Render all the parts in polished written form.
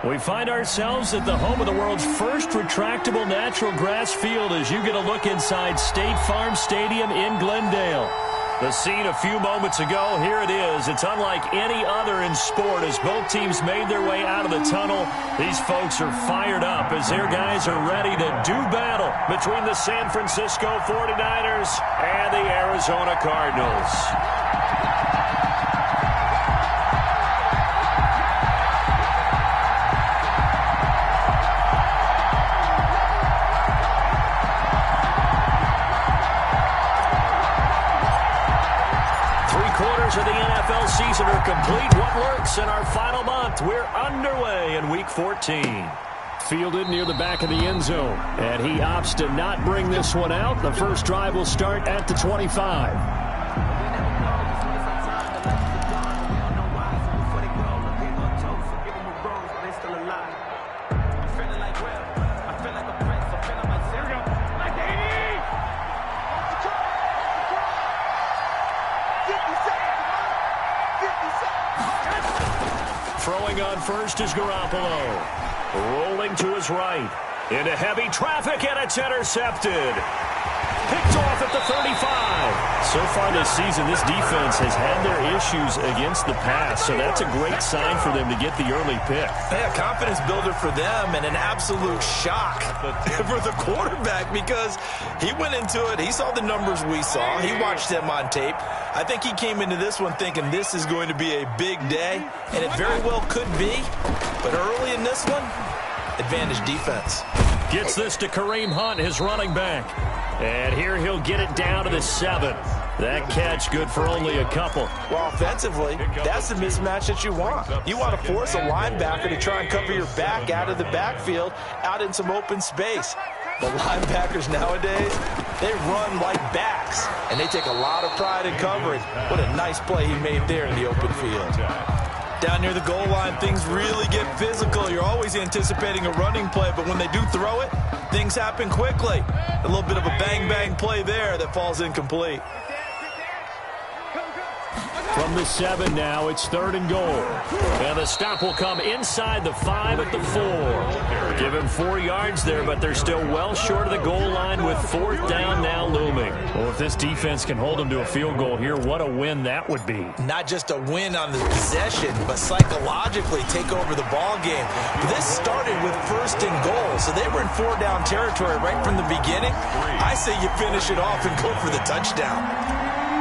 We find ourselves at the home of the world's first retractable natural grass field as you get a look inside State Farm Stadium in Glendale. The scene a few moments ago, here it is. It's unlike any other in sport as both teams made their way out of the tunnel. These folks are fired up as their guys are ready to do battle between the San Francisco 49ers and the Arizona Cardinals. 3/4 of the NFL season are complete. What lurks in our final month? We're underway in Week 14. Fielded near the back of the end zone, and he opts to not bring this one out. The first drive will start at the 25. Throwing on first is Garoppolo. Rolling to his right. Into heavy traffic, and it's intercepted. Picked off at the 35. So far this season, this defense has had their issues against the pass, so that's a great sign for them to get the early pick. Yeah, confidence builder for them and an absolute shock for the quarterback because he went into it. He saw the numbers we saw. He watched them on tape. I think he came into this one thinking this is going to be a big day, and it very well could be. But early in this one, advantage defense. Gets this to Kareem Hunt, his running back. And here he'll get it down to the 7. That catch good for only a couple. Well, offensively, that's the mismatch that you want. You want to force a linebacker to try and cover your back out of the backfield, out in some open space. The linebackers nowadays, they run like backs, and they take a lot of pride in covering. What a nice play he made there in the open field. Down near the goal line, things really get physical. You're always anticipating a running play, but when they do throw it, things happen quickly. A little bit of a bang-bang play there that falls incomplete. From the 7 now, it's 3rd and goal. And the stop will come inside the 5 at the 4. Give him 4 yards there, but they're still well short of the goal line with 4th down now looming. Well, if this defense can hold them to a field goal here, what a win that would be. Not just a win on the possession, but psychologically take over the ball game. This started with 1st and goal, so they were in 4-down territory right from the beginning. I say you finish it off and go for the touchdown.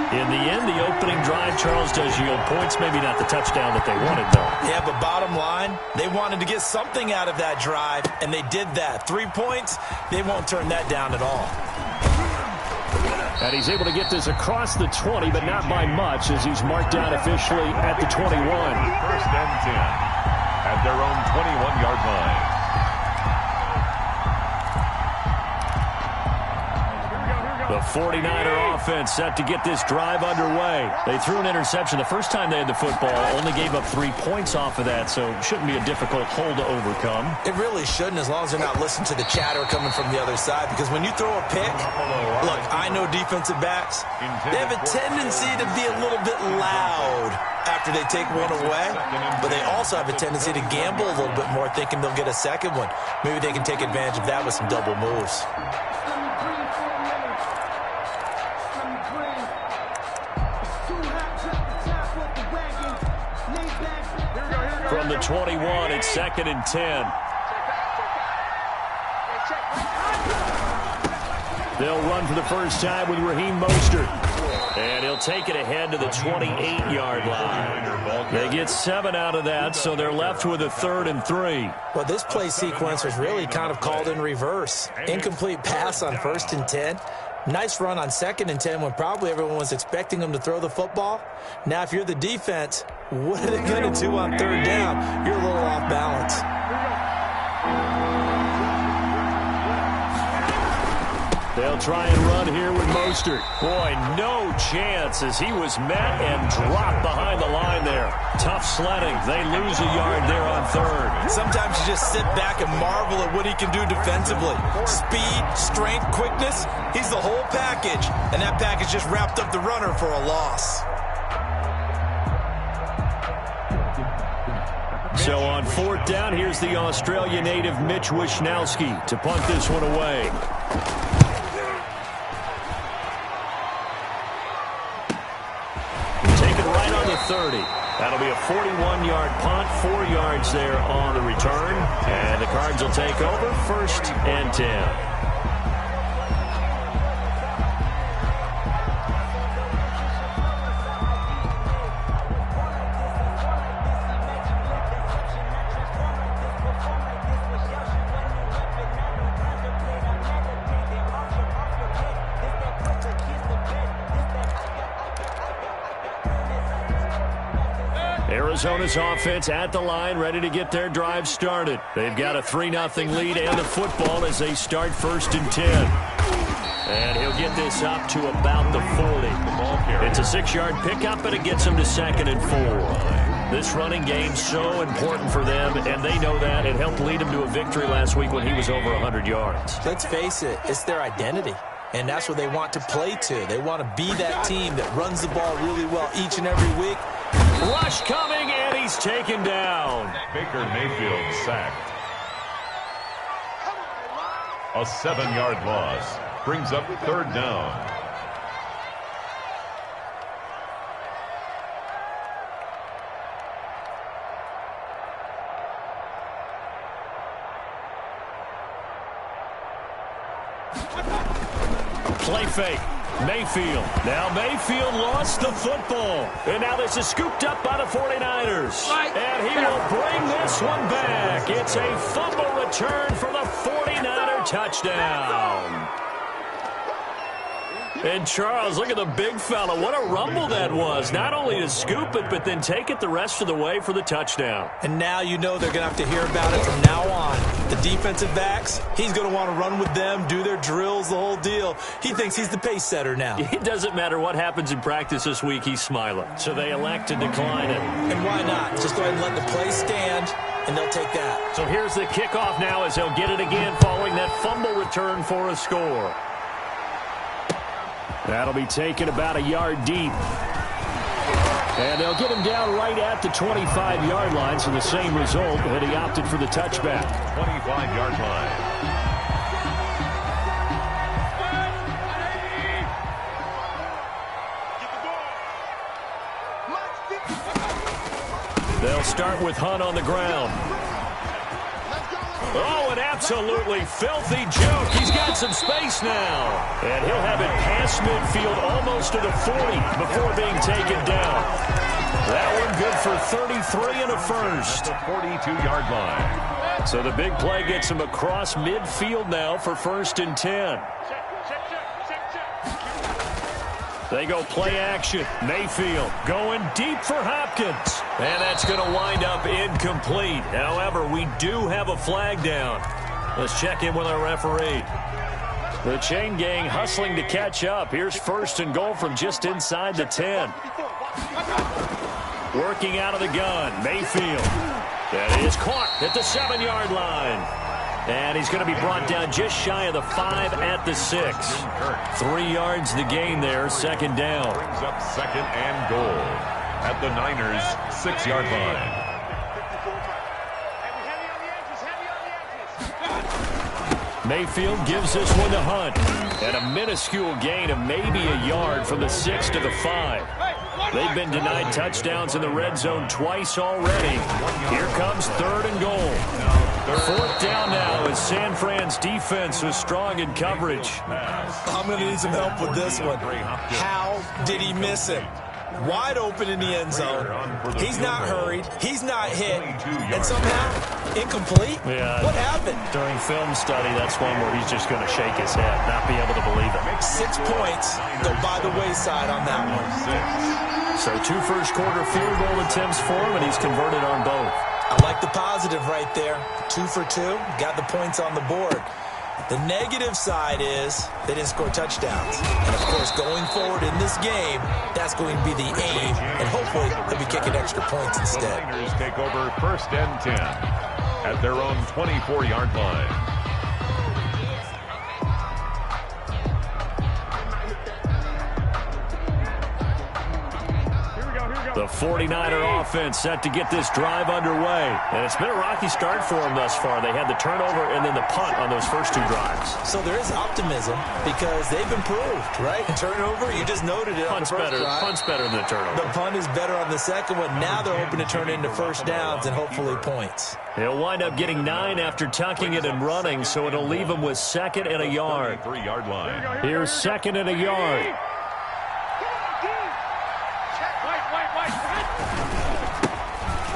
In the end, the opening drive, Charles, does yield points. Maybe not the touchdown that they wanted, though. Yeah, but bottom line, they wanted to get something out of that drive, and they did that. 3 points, they won't turn that down at all. And he's able to get this across the 20, but not by much, as he's marked down officially at the 21. 1st and 10 at their own 21-yard line. The 49er offense set to get this drive underway. They threw an interception the first time they had the football, only gave up 3 points off of that, so it shouldn't be a difficult hole to overcome. It really shouldn't, as long as they're not listening to the chatter coming from the other side, because when you throw a pick, look, I know defensive backs, they have a tendency to be a little bit loud after they take one away, but they also have a tendency to gamble a little bit more, thinking they'll get a second one. Maybe they can take advantage of that with some double moves. From the 21, it's 2nd and 10. They'll run for the first time with Raheem Mostert. And he'll take it ahead to the 28-yard line. They get 7 out of that, so they're left with a 3rd and 3. Well, this play sequence was really kind of called in reverse. Incomplete pass on 1st and 10. Nice run on 2nd and 10 when probably everyone was expecting them to throw the football. Now, if you're the defense, what are they going to do on 3rd down? You're a little off balance. They'll try and run here with Mostert. Boy, no chance as he was met and dropped behind the line there. Tough sledding. They lose a yard there on 3rd. Sometimes you just sit back and marvel at what he can do defensively. Speed, strength, quickness. He's the whole package. And that package just wrapped up the runner for a loss. So on 4th down, here's the Australia native Mitch Wishnowsky to punt this one away. Take it right on the 30. That'll be a 41-yard punt, 4 yards there on the return. And the Cards will take over 1st and 10. Arizona's offense at the line, ready to get their drive started. They've got a 3-0 lead and the football as they start 1st and 10. And he'll get this up to about the 40. It's a 6-yard pickup, but it gets them to 2nd and 4. This running game's so important for them, and they know that. It helped lead them to a victory last week when he was over 100 yards. Let's face it, it's their identity. And that's what they want to play to. They want to be that team that runs the ball really well each and every week. Rush coming, and he's taken down. Baker Mayfield sacked. A 7-yard loss brings up 3rd down. Play fake. Mayfield. Now Mayfield lost the football. And now this is scooped up by the 49ers. And he will bring this one back. It's a fumble return for the 49er touchdown. And Charles, look at the big fella. What a rumble that was. Not only to scoop it, but then take it the rest of the way for the touchdown. And now you know they're going to have to hear about it from now on. The defensive backs, he's going to want to run with them, do their drills, the whole deal. He thinks he's the pace setter now. It doesn't matter what happens in practice this week, he's smiling. So they elect to decline it. And why not? Just go ahead and let the play stand, and they'll take that. So here's the kickoff now as they'll get it again following that fumble return for a score. That'll be taken about a yard deep. And they'll get him down right at the 25-yard line, so the same result, but he opted for the touchback. 25-yard line. They'll start with Hunt on the ground. Oh, an absolutely filthy joke. He's got some space now. And he'll have it past midfield almost to the 40 before being taken down. That one good for 33 and a first. The 42-yard line. So the big play gets him across midfield now for 1st and 10. They go play action. Mayfield going deep for Hopkins. And that's going to wind up incomplete. However, we do have a flag down. Let's check in with our referee. The chain gang hustling to catch up. Here's 1st and goal from just inside the 10. Working out of the gun. Mayfield. That is caught at the 7-yard line. And he's going to be brought down just shy of the 5 at the 6. 3 yards the gain there, 2nd down. Brings up 2nd and goal at the Niners' 6-yard line. Mayfield gives this one to Hunt. And a minuscule gain of maybe a yard from the 6 to the 5. They've been denied touchdowns in the red zone twice already. Here comes 3rd and goal. 4th down now as San Fran's defense was strong in coverage. I'm going to need some help with this one. How did he miss him? Wide open in the end zone. He's not hurried. He's not hit. And somehow, incomplete? Yeah. What happened? During film study, that's one where he's just going to shake his head, not be able to believe it. 6 points go by the wayside on that one. So 2 first-quarter field goal attempts for him, and he's converted on both. I like the positive right there. 2 for 2. Got the points on the board. The negative side is they didn't score touchdowns. And, of course, going forward in this game, that's going to be the aim. And hopefully they'll be kicking extra points instead. The Niners take over 1st and 10 at their own 24-yard line. The 49er offense set to get this drive underway. And it's been a rocky start for them thus far. They had the turnover and then the punt on those first two drives. So there is optimism because they've improved, right? Turnover, you just noted it. Punt's better than the turnover. The punt is better on the second one. Now they're hoping to turn it into first downs and hopefully points. He'll wind up getting 9 after tucking it and running, so it'll leave him with 2nd and a yard. 3-yard line. Here's 2nd and a yard.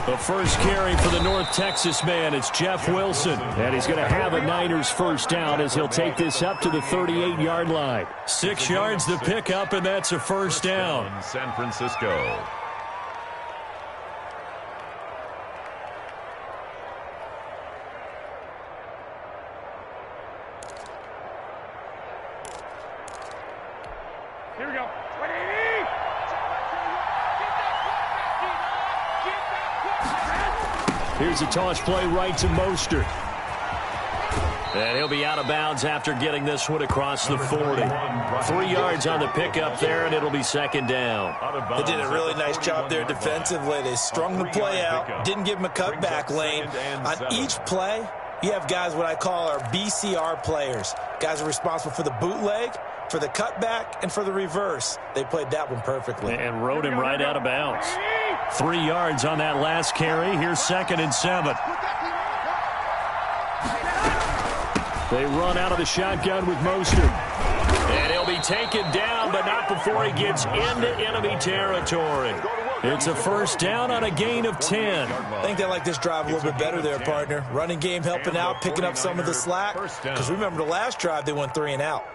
The first carry for the North Texas man, it's Jeff Wilson. And he's going to have a Niners first down as he'll take this up to the 38-yard line. 6 yards to pick up, and that's a first down. San Francisco. Here we go. Here's a toss play right to Mostert. And he'll be out of bounds after getting this one across the 40. 3 yards on the pickup there, and it'll be 2nd down. They did a really nice job there defensively. They strung the play out, didn't give him a cutback lane. On each play, you have guys what I call our BCR players. Guys are responsible for the bootleg, for the cutback, and for the reverse. They played that one perfectly. And rode him right out of bounds. 3 yards on that last carry. Here's 2nd and 7. They run out of the shotgun with Mostert. And he'll be taken down, but not before he gets into enemy territory. It's a first down on a gain of 10. I think they like this drive a little bit better there, partner. Running game helping out, picking up some of the slack. Because remember the last drive, they went 3 and out.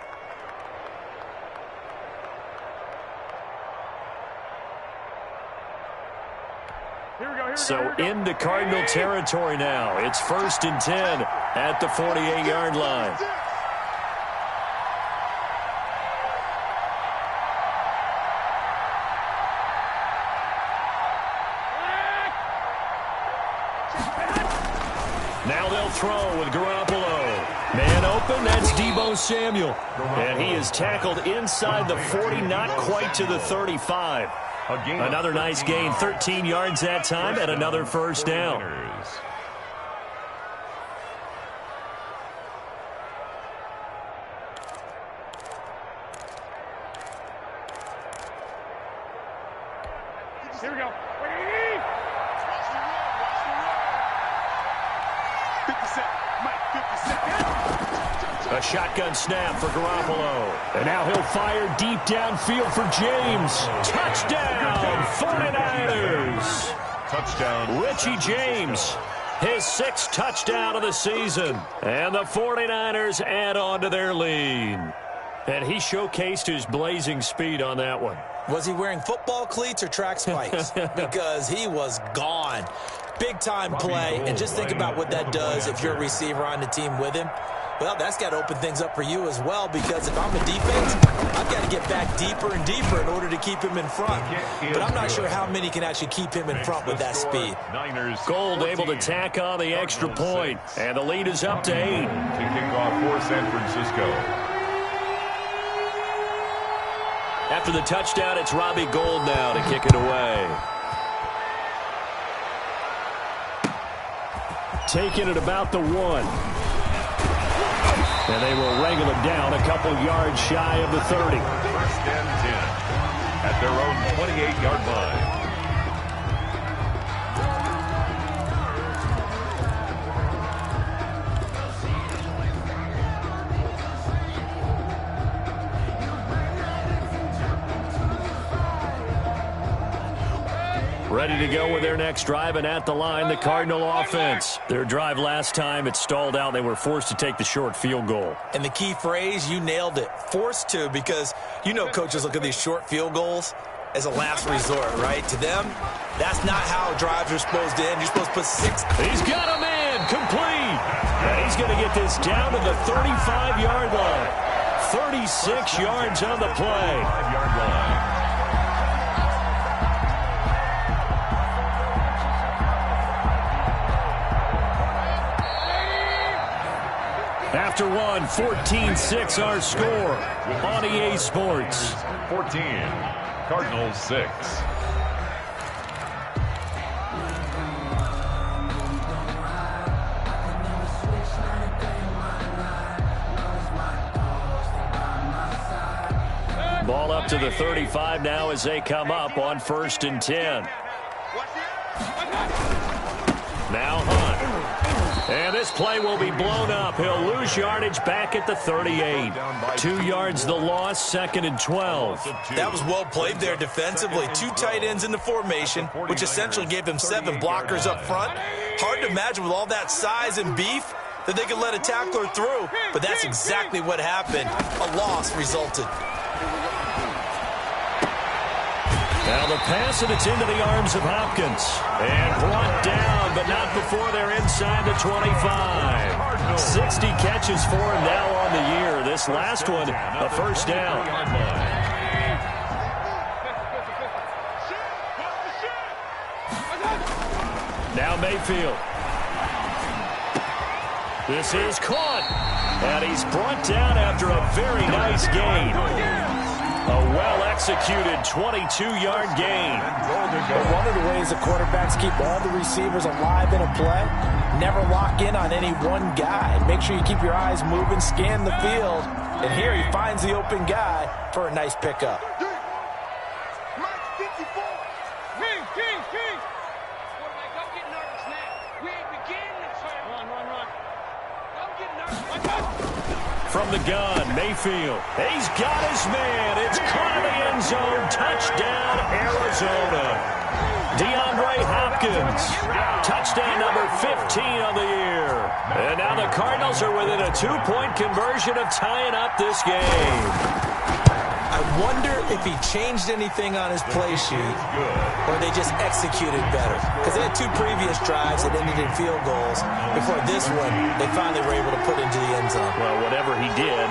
So into Cardinal territory now. It's 1st and 10 at the 48-yard line. Now they'll throw with Garoppolo. Man open, that's Deebo Samuel. And he is tackled inside the 40, not quite to the 35. Another nice gain, 13 yards that time, and another first down. Here we go. A shotgun snap for Garoppolo. And now he'll fire deep downfield for James. Touchdown, 49ers. Touchdown. Richie James, his 6th touchdown of the season. And the 49ers add on to their lead. And he showcased his blazing speed on that one. Was he wearing football cleats or track spikes? Because he was gone. Big-time play, and just think about what that does if you're a receiver on the team with him. Well, that's got to open things up for you as well, because if I'm a defense, I've got to get back deeper and deeper in order to keep him in front. But I'm not sure how many can actually keep him in front with that speed. Gold able to tack on the extra point, and the lead is up to 8. To kick off for San Francisco. After the touchdown, it's Robbie Gould now to kick it away. Taking it about the 1. And they will wrangle it down a couple yards shy of the 30. 1st and 10 at their own 28-yard line. Ready to go with their next drive, and at the line, the Cardinal offense. Their drive last time, it stalled out. They were forced to take the short field goal. And the key phrase, you nailed it. Forced to, because you know coaches look at these short field goals as a last resort, right? To them, that's not how drives are supposed to end. You're supposed to put 6. He's got a man complete. And he's going to get this down to the 35-yard line. 36 yards on the play. 5-yard line. After one, 14-6 our score on EA Sports. 14, Cardinals 6. to the 35 now as they come up on 1st and 10. Now Hunt. And this play will be blown up. He'll lose yardage back at the 38. 2 yards the loss, 2nd and 12. That was well played there defensively. 2 tight ends in the formation, which essentially gave them 7 blockers up front. Hard to imagine with all that size and beef that they could let a tackler through, but that's exactly what happened. A loss resulted. Now the pass, and it's into the arms of Hopkins. And brought down, but not before they're inside the 25. 60 catches for him now on the year. This last one, a first down. Now Mayfield. This is caught. And he's brought down after a very nice gain. A well-executed 22-yard gain. But one of the ways the quarterbacks keep all the receivers alive in a play, never lock in on any one guy. Make sure you keep your eyes moving, scan the field, and here he finds the open guy for a nice pickup. From the gun, Mayfield. He's got his man. It's caught in the end zone. Touchdown, Arizona. DeAndre Hopkins. Touchdown number 15 on the year. And now the Cardinals are within a 2-point conversion of tying up this game. I wonder if he changed anything on his play sheet or they just executed better. Because they had 2 previous drives that ended in field goals. Before this one, they finally were able to put into the end zone. Well, whatever he did,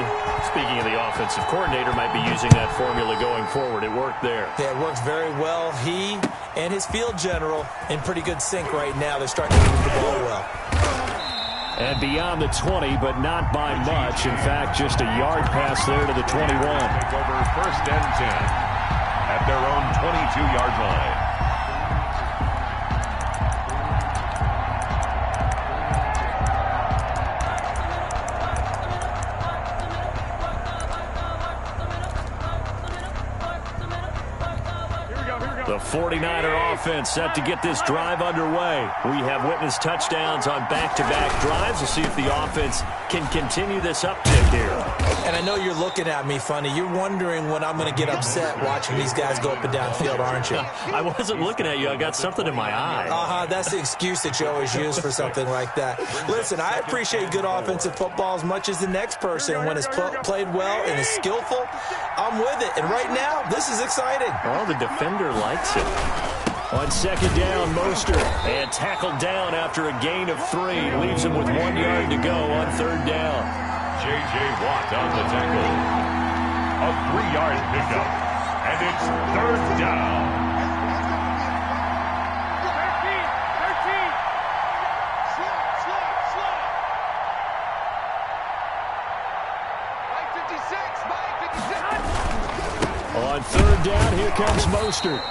speaking of the offensive coordinator, might be using that formula going forward. It worked there. Yeah, it works very well. He and his field general in pretty good sync right now. They're starting to move the ball well. And beyond the 20, but not by much. In fact, just a yard pass there to the 21. Take over 1st and 10 at their own 22-yard line. The 49er offense set to get this drive underway. We have witnessed touchdowns on back-to-back drives. We'll see if the offense can continue this uptick here. And I know you're looking at me funny. You're wondering when I'm going to get upset watching these guys go up and down field, aren't you? I wasn't looking at you. I got something in my eye. That's the excuse that you always use for something like that. Listen, I appreciate good offensive football as much as the next person. When it's played well and is skillful, I'm with it. And right now, this is exciting. Oh, the defender likes it. On 2nd down, Mostert. And tackled down after a gain of 3. Leaves him with 1 yard to go on 3rd down. J.J. Watt on the tackle. A 3-yard pickup. And it's 3rd down. 13. On 3rd down, here comes Mostert.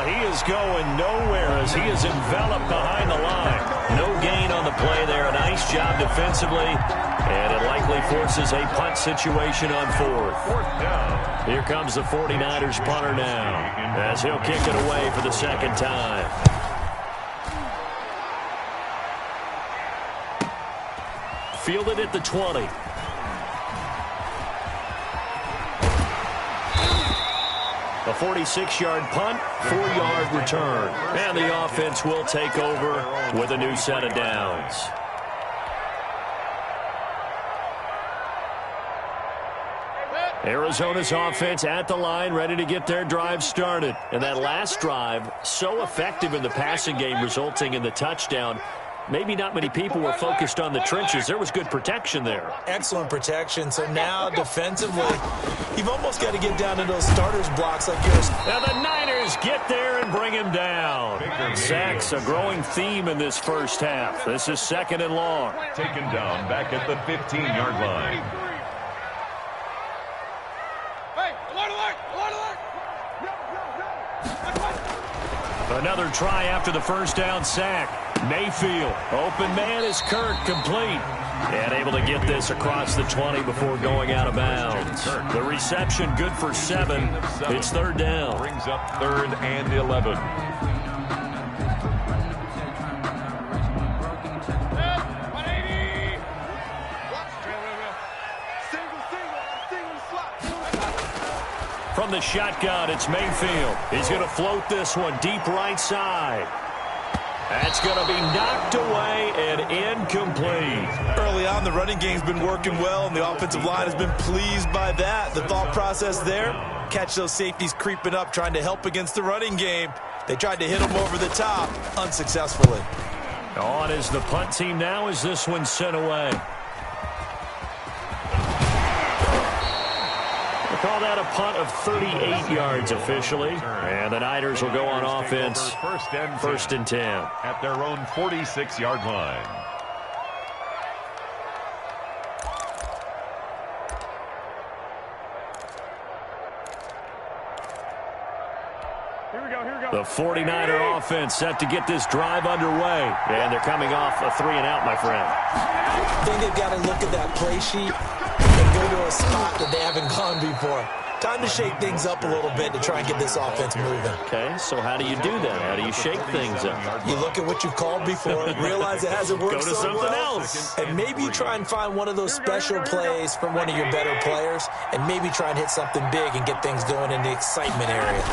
He is going nowhere as he is enveloped behind the line. No gain on the play there. A nice job defensively. And it likely forces a punt situation on 4th down. Here comes the 49ers punter now as he'll kick it away for the 2nd time. Fielded at the 20. A 46-yard punt, 4-yard return. And the offense will take over with a new set of downs. Arizona's offense at the line, ready to get their drive started. And that last drive, so effective in the passing game, resulting in the touchdown. Maybe not many people were focused on the trenches. There was good protection there. Excellent protection. So now defensively, you've almost got to get down to those starters blocks like yours. Now the Niners get there and bring him down. Sacks, a growing theme in this first half. This is 2nd and long. Taken down back at the 15-yard line. Another try after the first down sack. Mayfield, open man is Kirk, complete. And able to get this across the 20 before going out of bounds. The reception good for 7. It's third down. Brings up 3rd and 11. From the shotgun, it's Mayfield. He's going to float this one deep right side. That's going to be knocked away and incomplete. Early on, the running game's been working well, and the offensive line has been pleased by that. The thought process there, catch those safeties creeping up, trying to help against the running game. They tried to hit them over the top, unsuccessfully. On is the punt team now as this one's sent away. Call that a punt of 38 yards officially. And the Niners will go on offense. First and 10. At their own 46-yard line. The 49er offense set to get this drive underway. And they're coming off a 3-and-out, my friend. I think they've got to look at that play sheet and go to a spot that they haven't gone before. Time to shake things up a little bit to try and get this offense moving. Okay, so how do you do that? How do you shake things up? You look at what you've called before, realize it hasn't worked Go to so something well, else. and maybe you try and find one of those special plays from one of your better players, and maybe try and hit something big and get things going in the excitement area.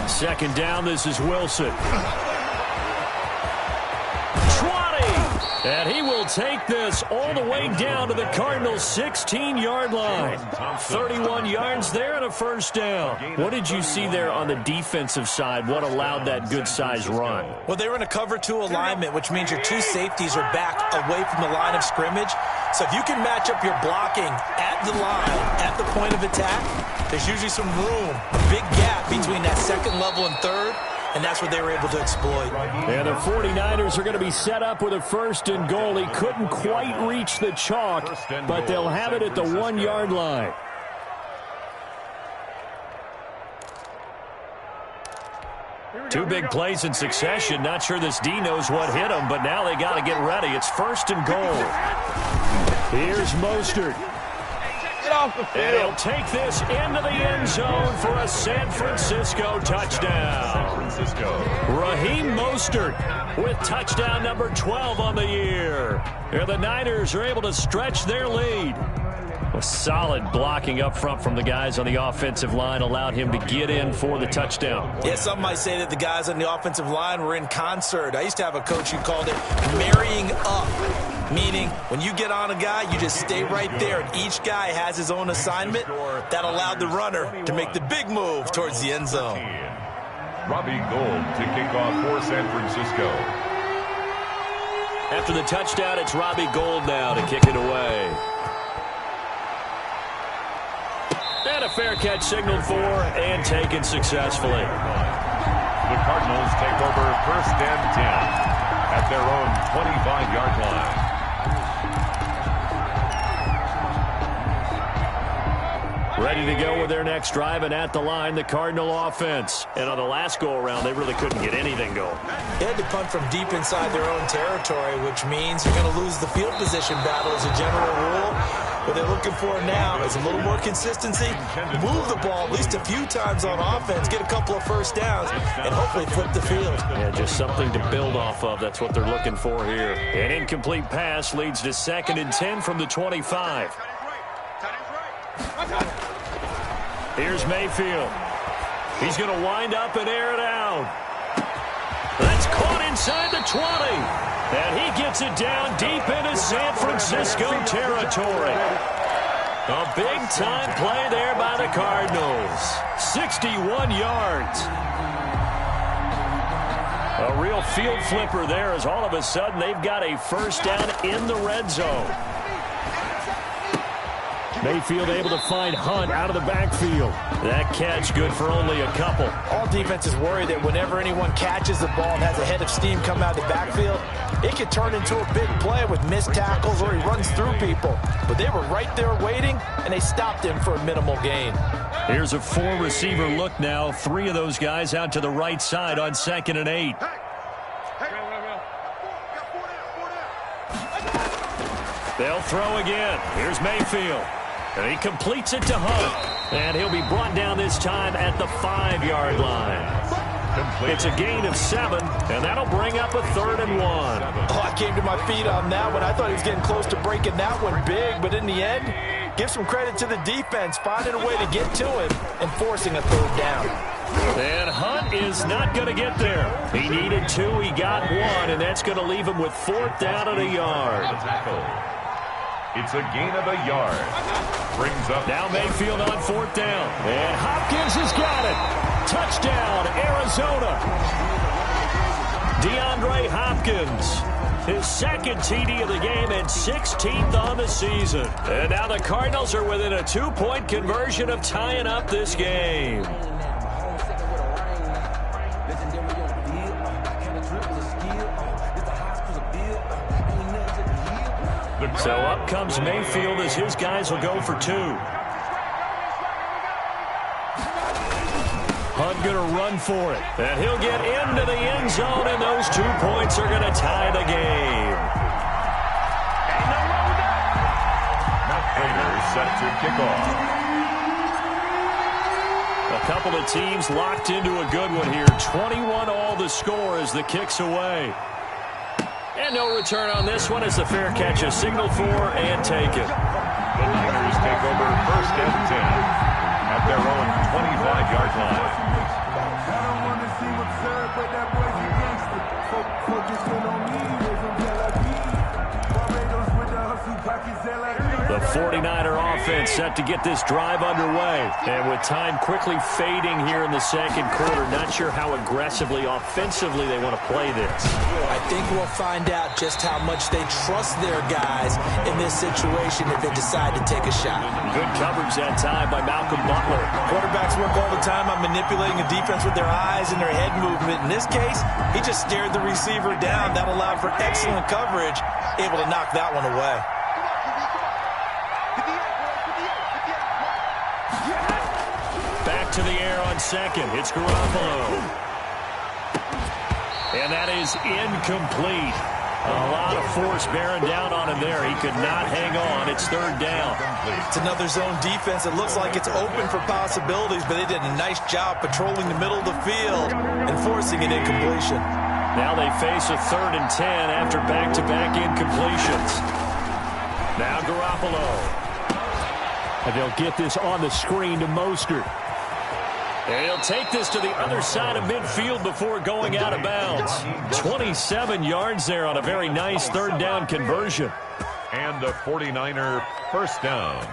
Second down, this is Wilson. 20! And he will take this all the way down to the Cardinals' 16-yard line. 31 yards there and a first down. What did you see there on the defensive side? What allowed that good-sized run? Well, they were in a cover 2 alignment, which means your 2 safeties are back away from the line of scrimmage. So if you can match up your blocking at the line, at the point of attack, there's usually some room, a big gap between that second level and third, and that's what they were able to exploit. And the 49ers are going to be set up with a first and goal. He couldn't quite reach the chalk, but they'll have it at the 1-yard line. Two big plays in succession. Not sure this D knows what hit him, but now they got to get ready. It's first and goal. Here's Mostert. And he'll take this into the end zone for a San Francisco touchdown. Raheem Mostert with touchdown number 12 on the year. And the Niners are able to stretch their lead. A solid blocking up front from the guys on the offensive line allowed him to get in for the touchdown. Yeah, some might say that the guys on the offensive line were in concert. I used to have a coach who called it marrying up, meaning when you get on a guy, you just stay right there, and each guy has his own assignment. That allowed the runner to make the big move towards the end zone. Robbie Gould to kick off for San Francisco. After the touchdown, it's Robbie Gould now to kick it away. And a fair catch signaled for and taken successfully. The Cardinals take over first and 10 at their own 25-yard line. Ready to go with their next drive, and at the line, the Cardinal offense. And on the last go-around, they really couldn't get anything going. They had to punt from deep inside their own territory, which means you're going to lose the field position battle as a general rule. What they're looking for now is a little more consistency, move the ball at least a few times on offense, get a couple of first downs, and hopefully flip the field. Yeah, just something to build off of. That's what they're looking for here. An incomplete pass leads to second and 10 from the 25. Here's Mayfield. He's going to wind up and air it out. That's caught inside the 20. And he gets it down deep into San Francisco territory. A big-time play there by the Cardinals. 61 yards. A real field flipper there as all of a sudden they've got a first down in the red zone. Mayfield able to find Hunt out of the backfield. That catch good for only a couple. All defenses worry that whenever anyone catches the ball and has a head of steam come out of the backfield, it could turn into a big play with missed tackles or he runs through people. But they were right there waiting, and they stopped him for a minimal gain. Here's a 4-receiver look now. 3 of those guys out to the right side on 2nd and 8. They'll throw again. Here's Mayfield. And he completes it to Hunt. And he'll be brought down this time at the 5-yard line. It's a gain of 7, and that'll bring up a 3rd and 1. Oh, I came to my feet on that one. I thought he was getting close to breaking that one big, but in the end, give some credit to the defense, finding a way to get to him and forcing a 3rd down. And Hunt is not going to get there. He needed 2, he got 1, and that's going to leave him with 4th down and a yard. It's a gain of a yard. Brings up now Mayfield on 4th down. And Hopkins has got it. Touchdown, Arizona. DeAndre Hopkins, his 2nd TD of the game and 16th on the season. And now the Cardinals are within a 2-point conversion of tying up this game. So up comes Mayfield as his guys will go for 2. Hunt going to run for it. And he'll get into the end zone, and those 2 points are going to tie the game. Matt Prater set to kick off. A couple of teams locked into a good one here. 21 all the score as the kick's away. And no return on this one as the fair catch is signaled for and taken. The Niners take over 1st and 10 at their own 25-yard line. The 49er offense set to get this drive underway. And with time quickly fading here in the 2nd quarter, not sure how aggressively, offensively they want to play this. I think we'll find out just how much they trust their guys in this situation if they decide to take a shot. Good coverage that time by Malcolm Butler. Quarterbacks work all the time on manipulating a defense with their eyes and their head movement. In this case, he just stared the receiver down. That allowed for excellent coverage, able to knock that one away. Back to the air on 2nd. It's Garoppolo. And that is incomplete. A lot of force bearing down on him there. He could not hang on. It's 3rd down. It's another zone defense. It looks like it's open for possibilities, but they did a nice job patrolling the middle of the field and forcing an incompletion. Now they face a 3rd and 10 after back-to-back incompletions. Now Garoppolo. And they'll get this on the screen to Mostert. And he'll take this to the other side of midfield before going out of bounds. 27 yards there on a very nice 3rd down conversion. And a 49er 1st down.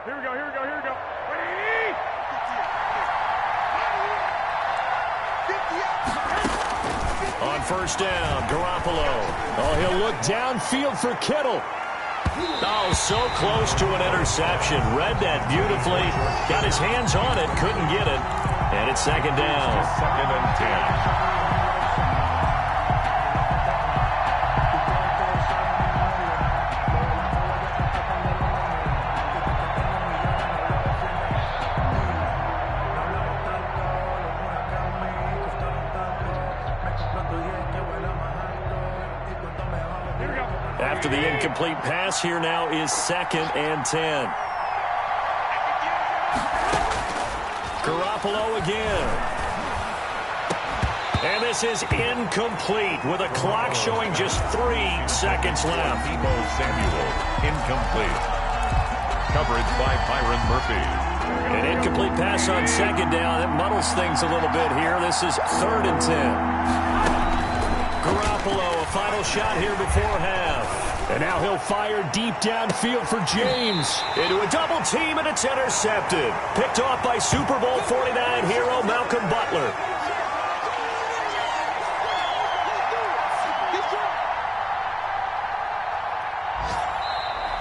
Here we go, here we go, here we go. On 1st down, Garoppolo. Oh, he'll look downfield for Kittle. Oh, so close to an interception. Read that beautifully. Got his hands on it, couldn't get it. And it's 2nd down. 2nd and 10. After the incomplete pass, here now is 2nd and 10. Garoppolo again. And this is incomplete with a clock showing just 3 seconds left. Deebo Samuel, incomplete. Coverage by Byron Murphy. An incomplete pass on 2nd down. That muddles things a little bit here. This is 3rd and 10. Garoppolo, a final shot here before half. And now he'll fire deep downfield for James. Into a double team, and it's intercepted. Picked off by Super Bowl 49 hero Malcolm Butler.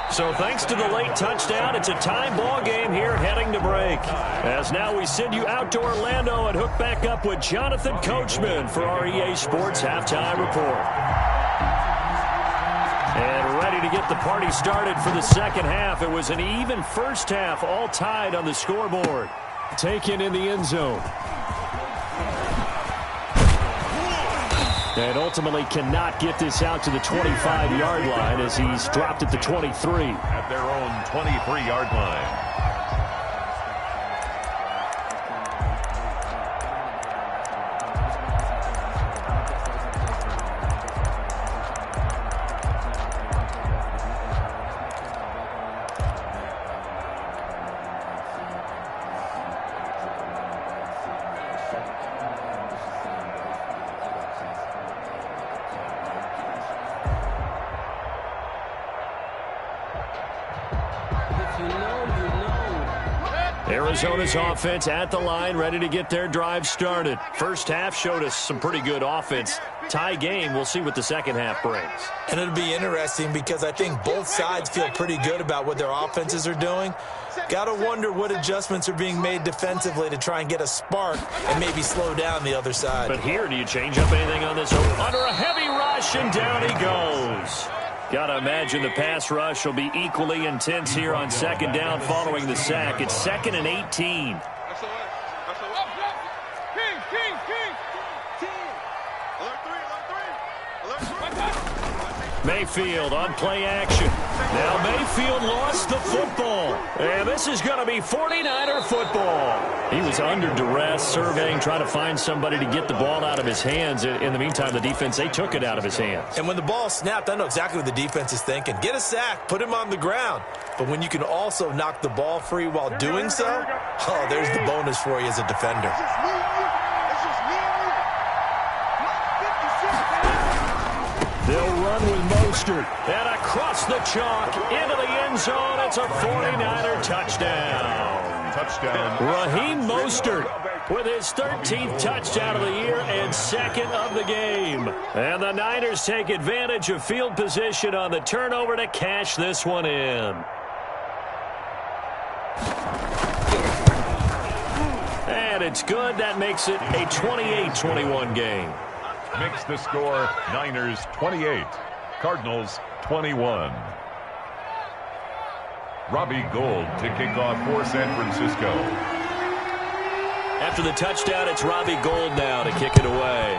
So thanks to the late touchdown, it's a tie ball game here heading to break. As now we send you out to Orlando and hook back up with Jonathan Coachman for our EA Sports Halftime Report. And ready to get the party started for the second half. It was an even first half, all tied on the scoreboard. Taken in the end zone. And ultimately cannot get this out to the 25-yard line as he's dropped at the 23. At their own 23-yard line. Arizona's offense at the line, ready to get their drive started. First half showed us some pretty good offense. Tie game, we'll see what the second half brings. And it'll be interesting because I think both sides feel pretty good about what their offenses are doing. Got to wonder what adjustments are being made defensively to try and get a spark and maybe slow down the other side. But here, do you change up anything on this? Under a heavy rush, and down he goes. Got to imagine the pass rush will be equally intense here on second down following the sack. It's 2nd and 18. Mayfield on play action. Now Mayfield lost the football. And this is going to be 49er football. He was under duress, surveying, trying to find somebody to get the ball out of his hands. In the meantime, the defense, they took it out of his hands. And when the ball snapped, I know exactly what the defense is thinking. Get a sack, put him on the ground. But when you can also knock the ball free while doing so, oh, there's the bonus for you as a defender. They'll run with Mostert. And across the chalk into the end zone. It's a 49er touchdown. Raheem Mostert with his 13th touchdown of the year and second of the game. And the Niners take advantage of field position on the turnover to cash this one in. And it's good. That makes it a 28-21 game. Makes the score Niners 28, Cardinals 21. Robbie Gould to kick off for San Francisco. After the touchdown, it's Robbie Gould now to kick it away.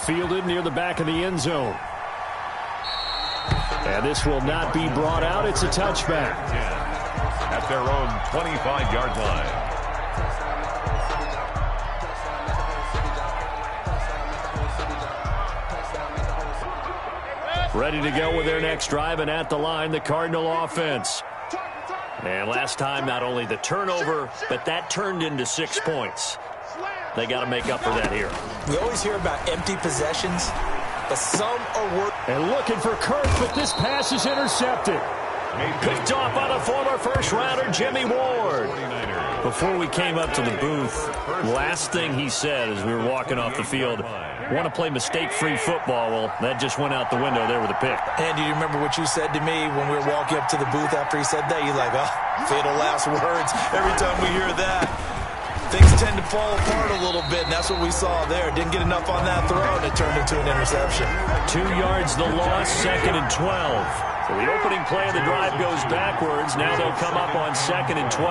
Fielded near the back of the end zone. And this will not be brought out. It's a touchback. At their own 25-yard line. Ready to go with their next drive, and at the line, the Cardinal offense. And last time, not only the turnover, but that turned into 6 points. They got to make up for that here. We always hear about empty possessions, but some are worth. And looking for Kirk, but this pass is intercepted. Picked off by the former first-rounder, Jimmy Ward. Before we came up to the booth, last thing he said as we were walking off the field, want to play mistake-free football. Well, that just went out the window there with a pick. And do you remember what you said to me when we were walking up to the booth after he said that? You're like, oh, fatal last words. Every time we hear that, things tend to fall apart a little bit, and that's what we saw there. Didn't get enough on that throw, and it turned into an interception. 2 yards the loss, 2nd and 12. So the opening play of the drive goes backwards. Now they'll come up on 2nd and 12.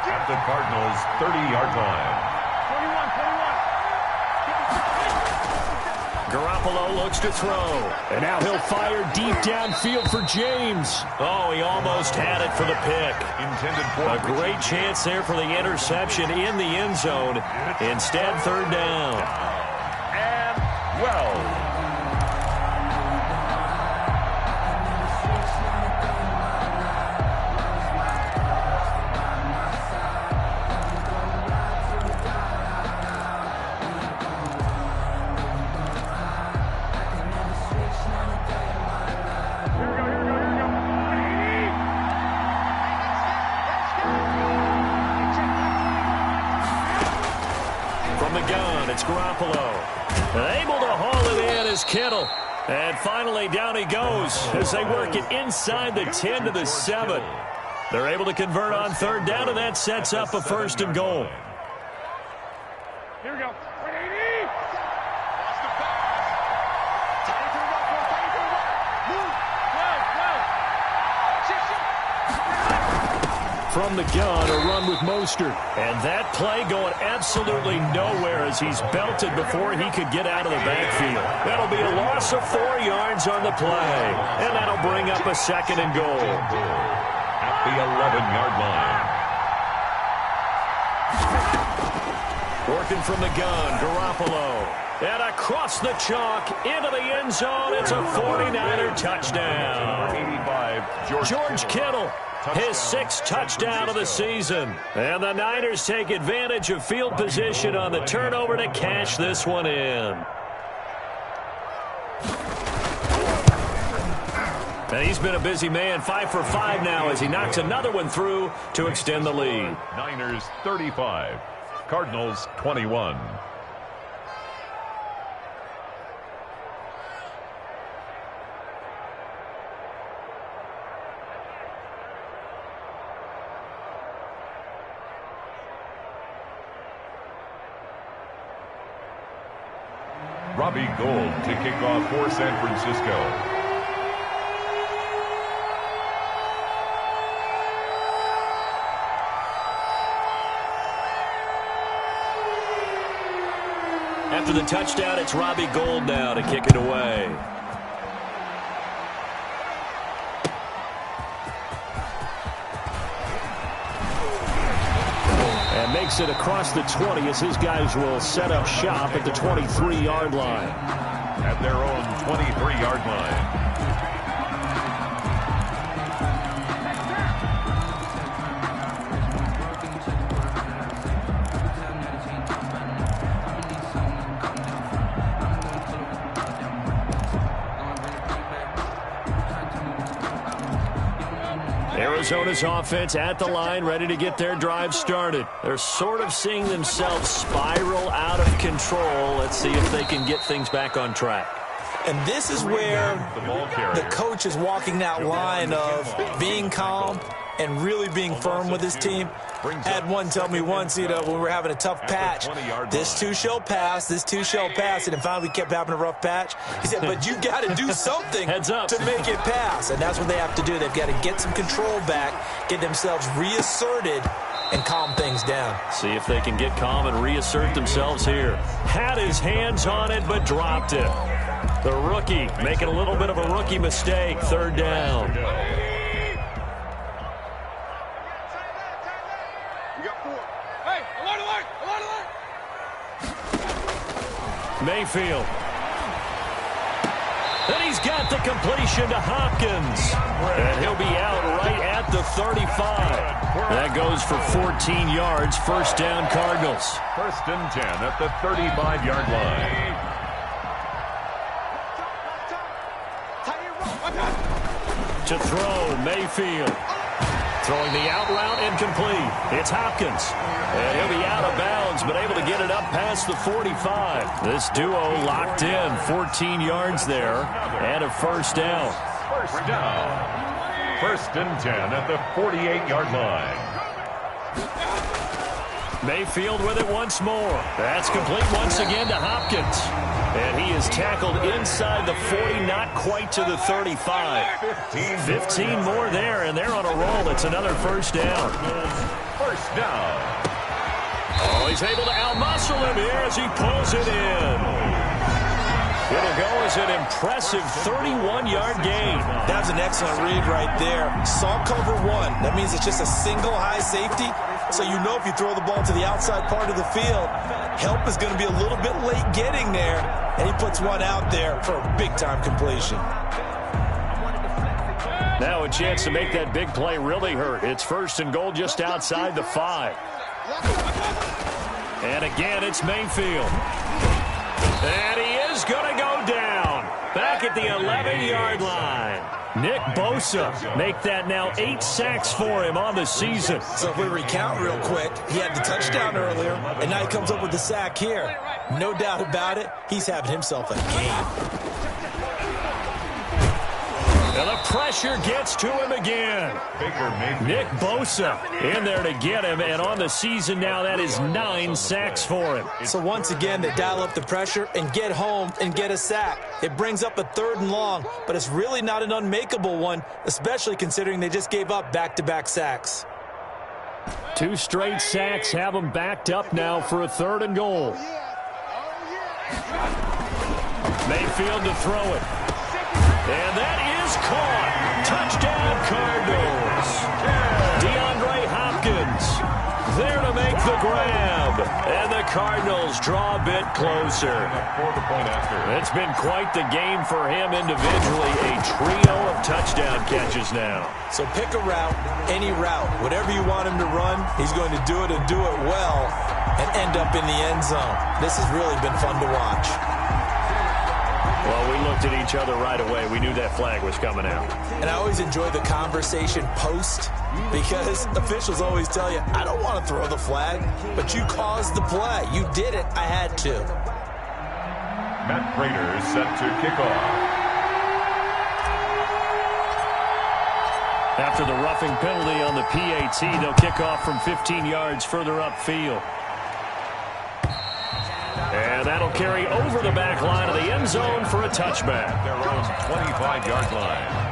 At the Cardinals' 30-yard line. Garoppolo looks to throw. And now he'll fire deep downfield for James. Oh, he almost had it for the pick. Intended for a great chance there for the interception in the end zone. Instead, 3rd down. And, well. It's Garoppolo. Able to haul it in is Kittle. And finally, down he goes as they work it inside the 10 to the 7. They're able to convert on 3rd down, and that sets up a 1st and goal. Here we go. from the gun, a run with Mostert. And that play going absolutely nowhere as he's belted before he could get out of the backfield. That'll be a loss of 4 yards on the play. And that'll bring up a 2nd and goal. At the 11-yard line. Working from the gun, Garoppolo. And across the chalk, into the end zone. It's a 49er touchdown. 85, George Kittle, his 6th touchdown of the season. And the Niners take advantage of field position on the turnover to cash this one in. And he's been a busy man, 5 for 5 now as he knocks another one through to extend the lead. Niners 35, Cardinals 21. Robbie Gould to kick off for San Francisco. After the touchdown, it's Robbie Gould now to kick it away. And makes it across the 20 as his guys will set up shop at the 23-yard line. At their own 23-yard line. Arizona's offense at the line, ready to get their drive started. They're sort of seeing themselves spiral out of control. Let's see if they can get things back on track. And this is where the coach is walking that line of being calm and really being firm with his team. Had one tell me once, when we were having a tough patch, this too shall pass, this too shall pass. And finally we kept having a rough patch. He said, but you got to do something to make it pass. And that's what they have to do. They've got to get some control back, get themselves reasserted, and calm things down. See if they can get calm and reassert themselves here. Had his hands on it, but dropped it. The rookie making a little bit of a rookie mistake. 3rd down. Mayfield. And he's got the completion to Hopkins. And he'll be out right at the 35. That goes for 14 yards. 1st down, Cardinals. 1st and 10 at the 35-yard line. To throw, Mayfield. Throwing the out route incomplete. It's Hopkins. And he'll be out of bounds, but able to get it up past the 45. This duo locked in. 14 yards there and a 1st down. 1st down. 1st and 10 at the 48-yard line. Mayfield with it once more. That's complete once again to Hopkins. And he is tackled inside the 40, not quite to the 35. 15 more there, and they're on a roll. It's another 1st down. 1st down. Oh, he's able to outmuscle him here as he pulls it in. It'll go as an impressive 31-yard gain. That was an excellent read right there. Saw cover 1. That means it's just a single high safety. So you know if you throw the ball to the outside part of the field, help is going to be a little bit late getting there. And he puts one out there for a big-time completion. Now a chance to make that big play really hurt. It's 1st and goal just outside the 5. And again, it's Mayfield. And he is going to go down. Back at the 11-yard line. Nick Bosa make that now 8 sacks for him on the season. So if we recount real quick, he had the touchdown earlier, and now he comes up with the sack here. No doubt about it, he's having himself a game. And the pressure gets to him again. Nick Bosa in there to get him, and on the season now, that is 9 sacks for him. So once again, they dial up the pressure and get home and get a sack. It brings up a 3rd and long, but it's really not an unmakeable one, especially considering they just gave up back-to-back sacks. 2 straight sacks have them backed up now for a 3rd and goal. Mayfield to throw it. And that is caught. Touchdown, Cardinals. DeAndre Hopkins there to make the grab. And the Cardinals draw a bit closer. It's been quite the game for him individually. A trio of touchdown catches now. So pick a route, any route. Whatever you want him to run, he's going to do it and do it well and end up in the end zone. This has really been fun to watch. Well, we looked at each other right away. We knew that flag was coming out. And I always enjoy the conversation post because officials always tell you, I don't want to throw the flag, but you caused the play. You did it. I had to. Matt Prater set to kick off. After the roughing penalty on the PAT, they'll kick off from 15 yards further upfield. And that'll carry over the back line of the end zone for a touchback. Their own 25-yard line.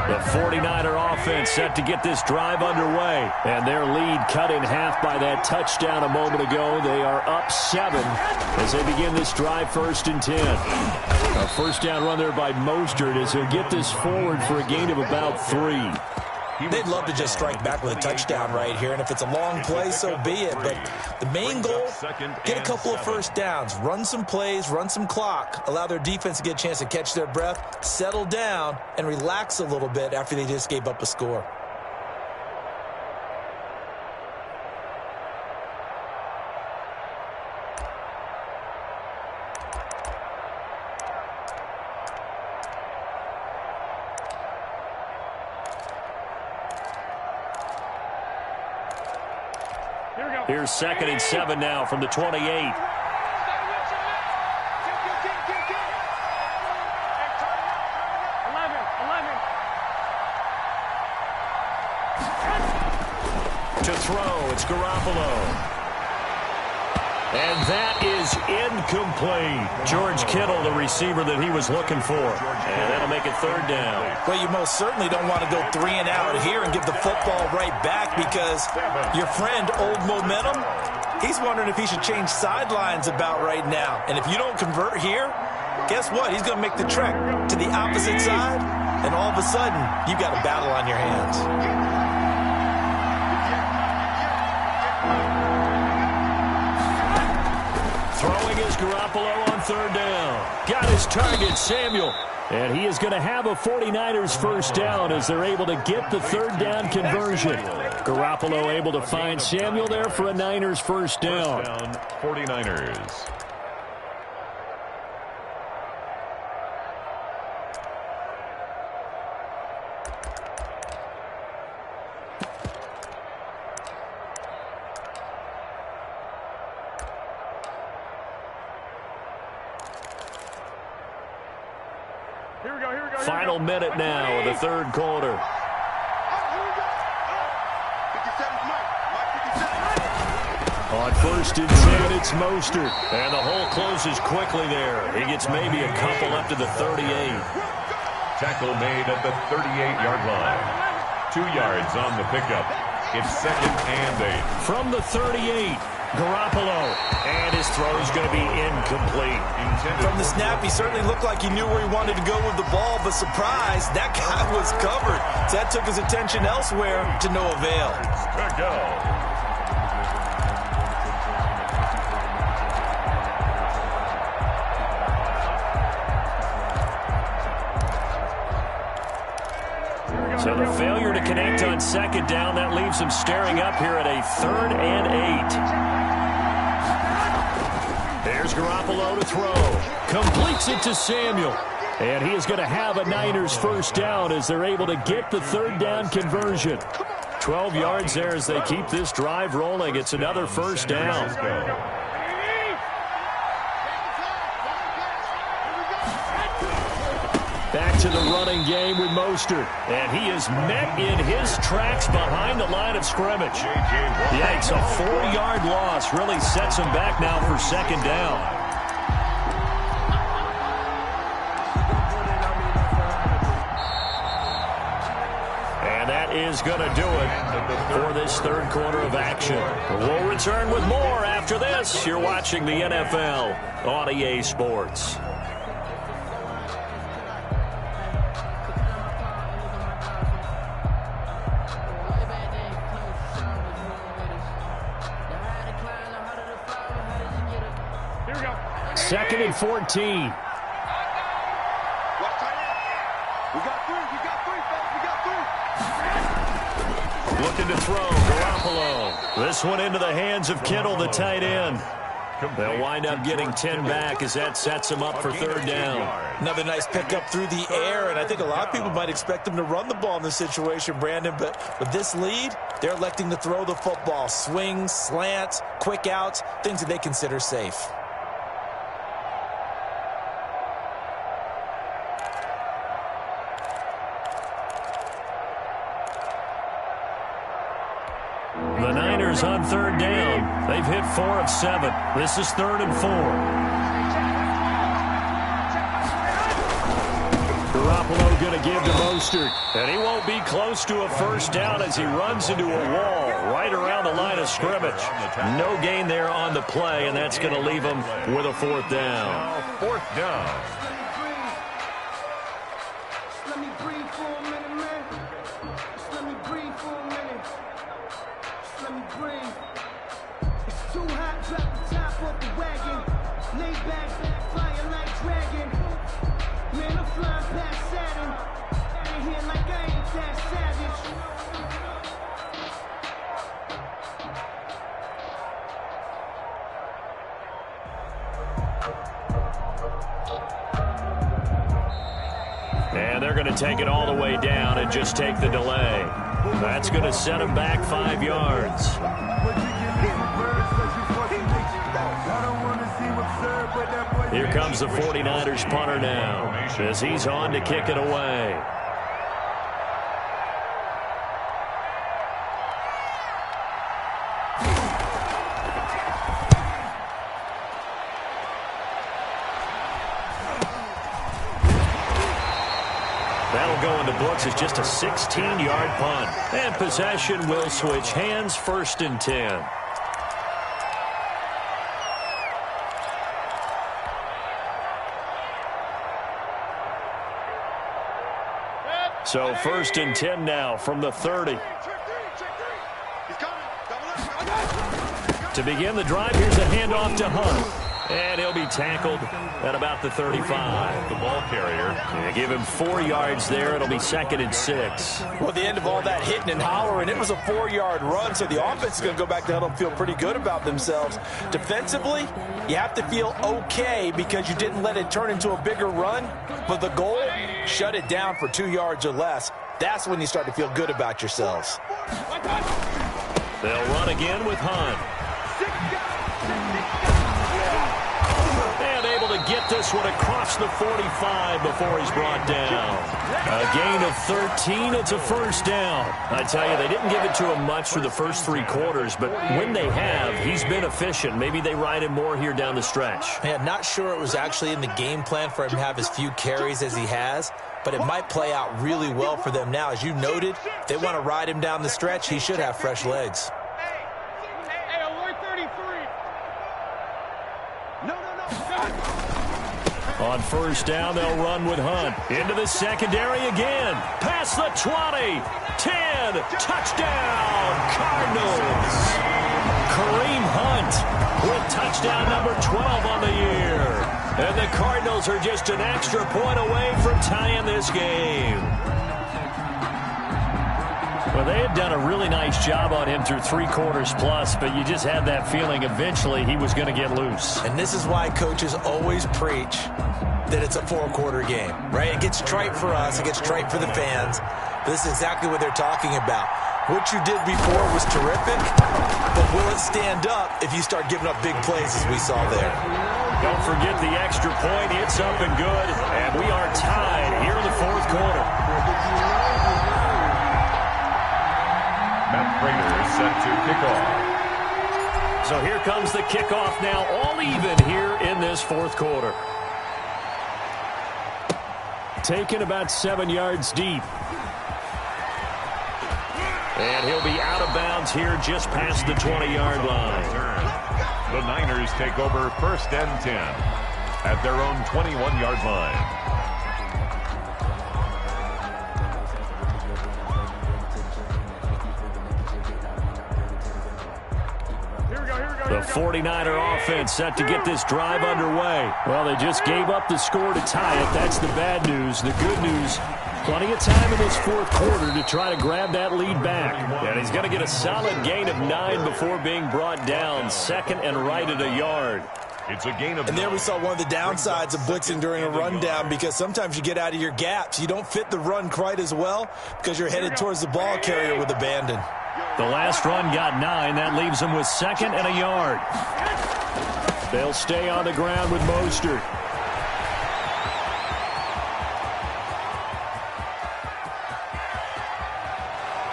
The 49er offense set to get this drive underway. And their lead cut in half by that touchdown a moment ago. They are up 7 as they begin this drive 1st and 10. A first down run there by Mostert as he'll get this forward for a gain of about 3. They'd love to just strike back with a touchdown right here, and if it's a long play, so be it. But the main goal, get a couple of first downs, run some plays, run some clock, allow their defense to get a chance to catch their breath, settle down, and relax a little bit after they just gave up a score. Here's 2nd and 7 now from the 28. To throw, it's Garoppolo. And that is incomplete. George Kittle, the receiver that he was looking for. And that'll make it 3rd down. Well, you most certainly don't want to go 3 and out here and give the football right back because your friend, Old Momentum, he's wondering if he should change sidelines about right now. And if you don't convert here, guess what? He's going to make the trek to the opposite side, and all of a sudden, you've got a battle on your hands. Throwing is Garoppolo on 3rd down. Got his target, Samuel. And he is going to have a 49ers first down as they're able to get the 3rd down conversion. Garoppolo able to find Samuel there for a Niners first down. 49ers. Final minute now of the 3rd quarter. On 1st and 10, it's Mostert. And the hole closes quickly there. He gets maybe a couple up to the 38. Tackle made at the 38-yard line. 2 yards on the pickup. It's 2nd and 8. From the 38, Garoppolo. And his throw is going to be incomplete. From the snap, he certainly looked like he knew where he wanted to go with the ball, but surprise, that guy was covered. So that took his attention elsewhere to no avail. Good go. So the failure to connect on 2nd down, that leaves him staring up here at a 3rd and 8. There's Garoppolo to throw. Completes it to Samuel. And he is going to have a Niners first down as they're able to get the 3rd down conversion. 12 yards there as they keep this drive rolling. It's another first down. Back to the running game with Mostert. And he is met in his tracks behind the line of scrimmage. Yikes, a 4-yard loss really sets him back now for second down. Is going to do it for this third quarter of action. We'll return with more after this. You're watching the NFL on EA Sports. Here we go. 2nd and 14. Looking to throw, Garoppolo. This one into the hands of Kittle, the tight end. They'll wind up getting 10 back as that sets them up for third down. Another nice pickup through the air, and I think a lot of people might expect them to run the ball in this situation, Brandon, but with this lead, they're electing to throw the football. Swings, slants, quick outs, things that they consider safe. The Niners on third down. They've hit 4 of 7. This is 3rd and 4. Garoppolo going to give to Mostert. And he won't be close to a first down as he runs into a wall right around the line of scrimmage. No gain there on the play, and that's going to leave him with a 4th down. 4th down. Let me breathe for a minute, man. Just let me breathe for a minute. Let me breathe. It's too hot, drop the top off the wagon. Lay back, flying like dragon. Man, I'm flying past Saturn. Out of here like I ain't that savage. And they're going to take it all the way down and just take the delay. That's going to set him back 5 yards. Here comes the 49ers punter now as he's on to kick it away. That'll go in the books as just a 16-yard punt. And possession will switch hands, 1st and 10. So 1st and 10 now from the 30. To begin the drive, here's a handoff to Hunt. And he'll be tackled at about the 35. The ball carrier. They give him 4 yards there. It'll be 2nd and 6. Well, at the end of all that hitting and hollering, it was a 4-yard run, so the offense is going to go back to huddle and feel pretty good about themselves. Defensively, you have to feel okay because you didn't let it turn into a bigger run. But the goal, shut it down for 2 yards or less. That's when you start to feel good about yourselves. They'll run again with Hunt. And able to get this one across the 45 before he's brought down. A gain of 13. It's a 1st down. I tell you, they didn't give it to him much through the first 3 quarters, but when they have, he's been efficient. Maybe they ride him more here down the stretch. Yeah, not sure it was actually in the game plan for him to have as few carries as he has, but it might play out really well for them now. As you noted, if they want to ride him down the stretch, he should have fresh legs. Hey, alert 33. No. On 1st down, they'll run with Hunt. Into the secondary again. Past the 20. 10. Touchdown, Cardinals. Kareem Hunt with touchdown number 12 on the year. And the Cardinals are just an extra point away from tying this game. Well, they had done a really nice job on him through 3 quarters plus, but you just had that feeling eventually he was going to get loose. And this is why coaches always preach that it's a 4-quarter game, right? It gets trite for us. It gets trite for the fans. But this is exactly what they're talking about. What you did before was terrific, but will it stand up if you start giving up big plays as we saw there? Don't forget the extra point. It's up and good. And we are tied here in the fourth quarter. Matt Prater is set to kick off. So here comes the kickoff now, all even here in this fourth quarter. Taken about 7 yards deep. And he'll be out of bounds here just past the 20-yard line. The Niners take over 1st and 10 at their own 21-yard line. The 49er offense set to get this drive underway. Well, they just gave up the score to tie it. That's the bad news. The good news, plenty of time in this fourth quarter to try to grab that lead back. And he's going to get a solid gain of 9 before being brought down. 2nd and right at a yard. It's a gain of 9. And there we saw one of the downsides of blitzing during a rundown, because sometimes you get out of your gaps. You don't fit the run quite as well because you're headed towards the ball carrier with abandon. The last run got 9. That leaves them with 2nd and a yard. They'll stay on the ground with Mostert.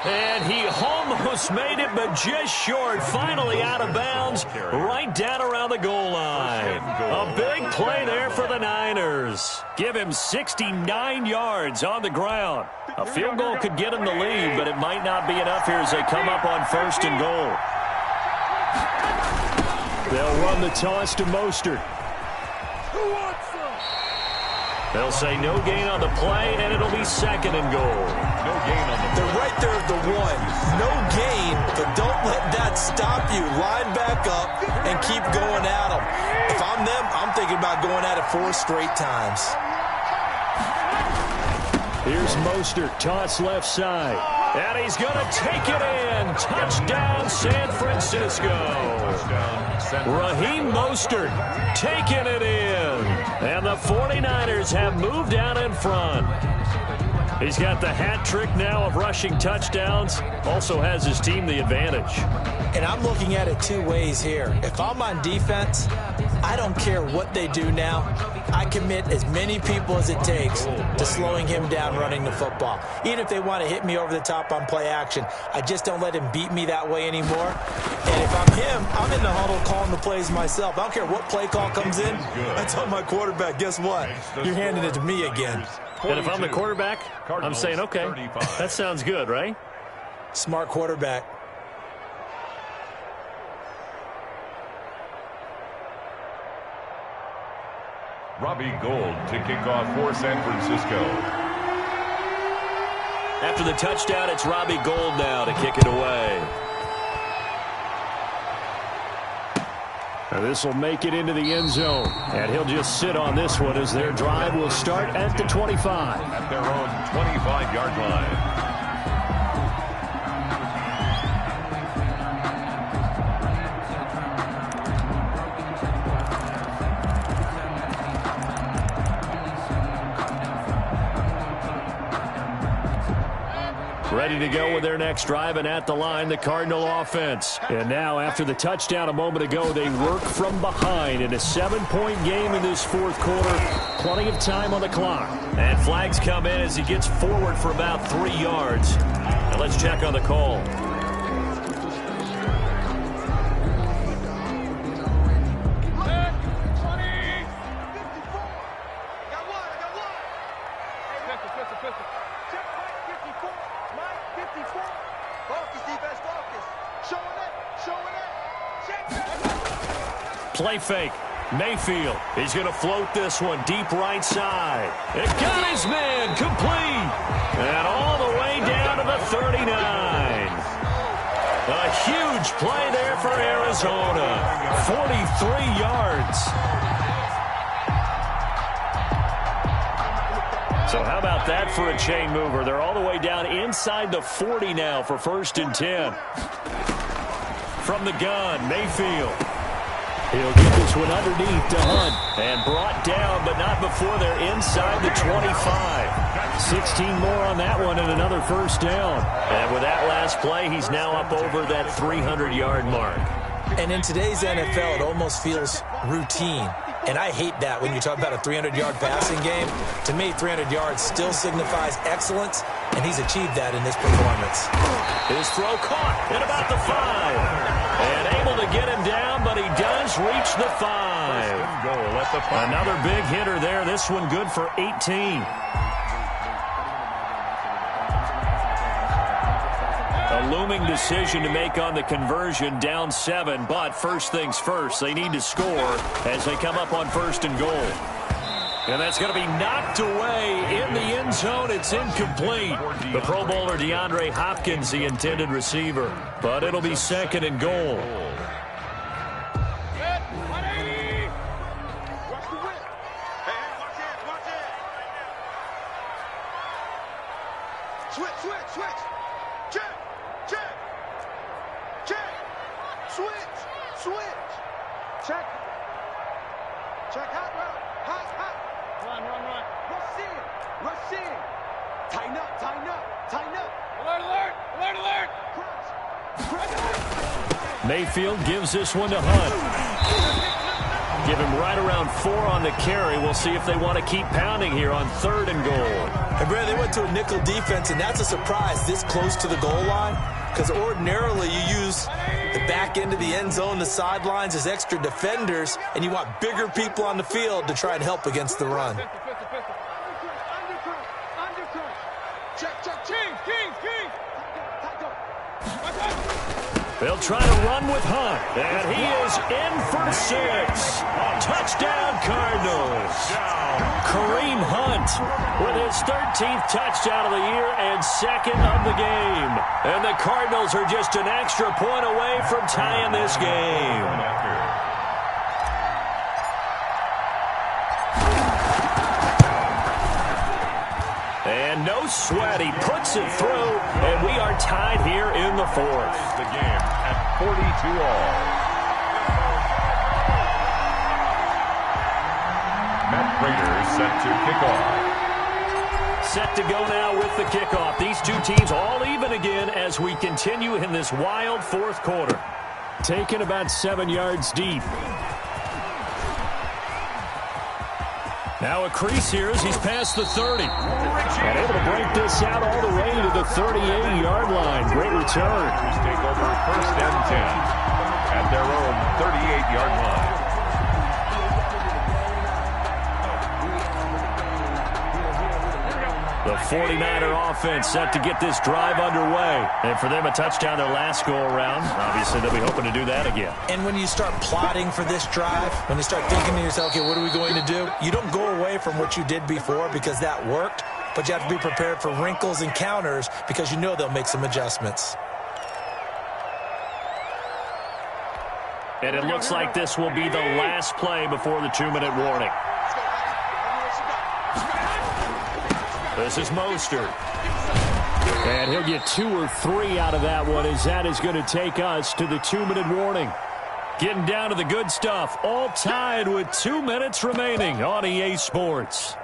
And he almost made it, but just short. Finally out of bounds, right down around the goal line. A big play there for the Niners. Give him 69 yards on the ground. A field goal could get him the lead, but it might not be enough here as they come up on 1st and goal. They'll run the toss to Mostert. They'll say no gain on the play, and it'll be 2nd and goal. No gain on the play. They're right there at the 1. No gain, but don't let that stop you. Line back up and keep going at them. If I'm them, I'm thinking about going at it 4 straight times. Here's Mostert, toss left side. And he's going to take it in. Touchdown, San Francisco. Raheem Mostert taking it in. And the 49ers have moved out in front. He's got the hat trick now of rushing touchdowns. Also has his team the advantage. And I'm looking at it 2 ways here. If I'm on defense, I don't care what they do now. I commit as many people as it takes to slowing him down running the football. Even if they want to hit me over the top on play action, I just don't let him beat me that way anymore. And if I'm him, I'm in the huddle calling the plays myself. I don't care what play call comes in. I tell my quarterback, guess what? You're handing it to me again. And if I'm the quarterback, I'm saying, okay, that sounds good, right? Smart quarterback. Robbie Gould to kick off for San Francisco. After the touchdown, it's Robbie Gould now to kick it away. This will make it into the end zone. And he'll just sit on this one as their drive will start at the 25. At their own 25-yard line. Ready to go with their next drive, and at the line, the Cardinal offense. And now, after the touchdown a moment ago, they work from behind in a 7-point game in this fourth quarter. Plenty of time on the clock. And flags come in as he gets forward for about 3 yards. And let's check on the call. Play fake. Mayfield. He's going to float this one deep right side. It got his man complete. And all the way down to the 39. A huge play there for Arizona. 43 yards. So how about that for a chain mover? They're all the way down inside the 40 now for 1st and 10. From the gun, Mayfield. He'll get this one underneath to Hunt. And brought down, but not before they're inside the 25. 16 more on that one and another first down. And with that last play, he's now up over that 300-yard mark. And in today's NFL, it almost feels routine. And I hate that when you talk about a 300-yard passing game. To me, 300 yards still signifies excellence, and he's achieved that in this performance. His throw caught at about the 5. And able to get him down, but he does reach the 5. Goal at the 5. Another big hitter there. This one good for 18. A looming decision to make on the conversion, down 7. But first things first, they need to score as they come up on 1st and goal. And that's going to be knocked away in the end zone. It's incomplete. The Pro Bowler DeAndre Hopkins, the intended receiver. But it'll be 2nd and goal. Mayfield gives this one to Hunt. Give him right around 4 on the carry. We'll see if they want to keep pounding here on 3rd and goal. And Brad, they went to a nickel defense, and that's a surprise this close to the goal line, because ordinarily you use the back end of the end zone, the sidelines as extra defenders, and you want bigger people on the field to try and help against the run. They'll try to run with Hunt, and he is in for 6. Touchdown, Cardinals. Kareem Hunt with his 13th touchdown of the year and 2nd of the game. And the Cardinals are just an extra point away from tying this game. And no sweat, he puts it through, and we are tied here in the 4th. The game at 42-all. Matt Prater set to kick off. Set to go now with the kickoff. These two teams all even again as we continue in this wild 4th quarter. Taken about 7 yards deep. Now a crease here as he's past the 30. And able to break this out all the way to the 38-yard line. Great return. Take over 1st and 10 at their own 38-yard line. The 49er offense set to get this drive underway. And for them, a touchdown their last go-around. Obviously, they'll be hoping to do that again. And when you start plotting for this drive, when you start thinking to yourself, okay, what are we going to do? You don't go away from what you did before because that worked, but you have to be prepared for wrinkles and counters because you know they'll make some adjustments. And it looks like this will be the last play before the 2-minute warning. This is Mostert. And he'll get 2 or 3 out of that one as that is going to take us to the 2-minute warning. Getting down to the good stuff. All tied with 2 minutes remaining on EA Sports.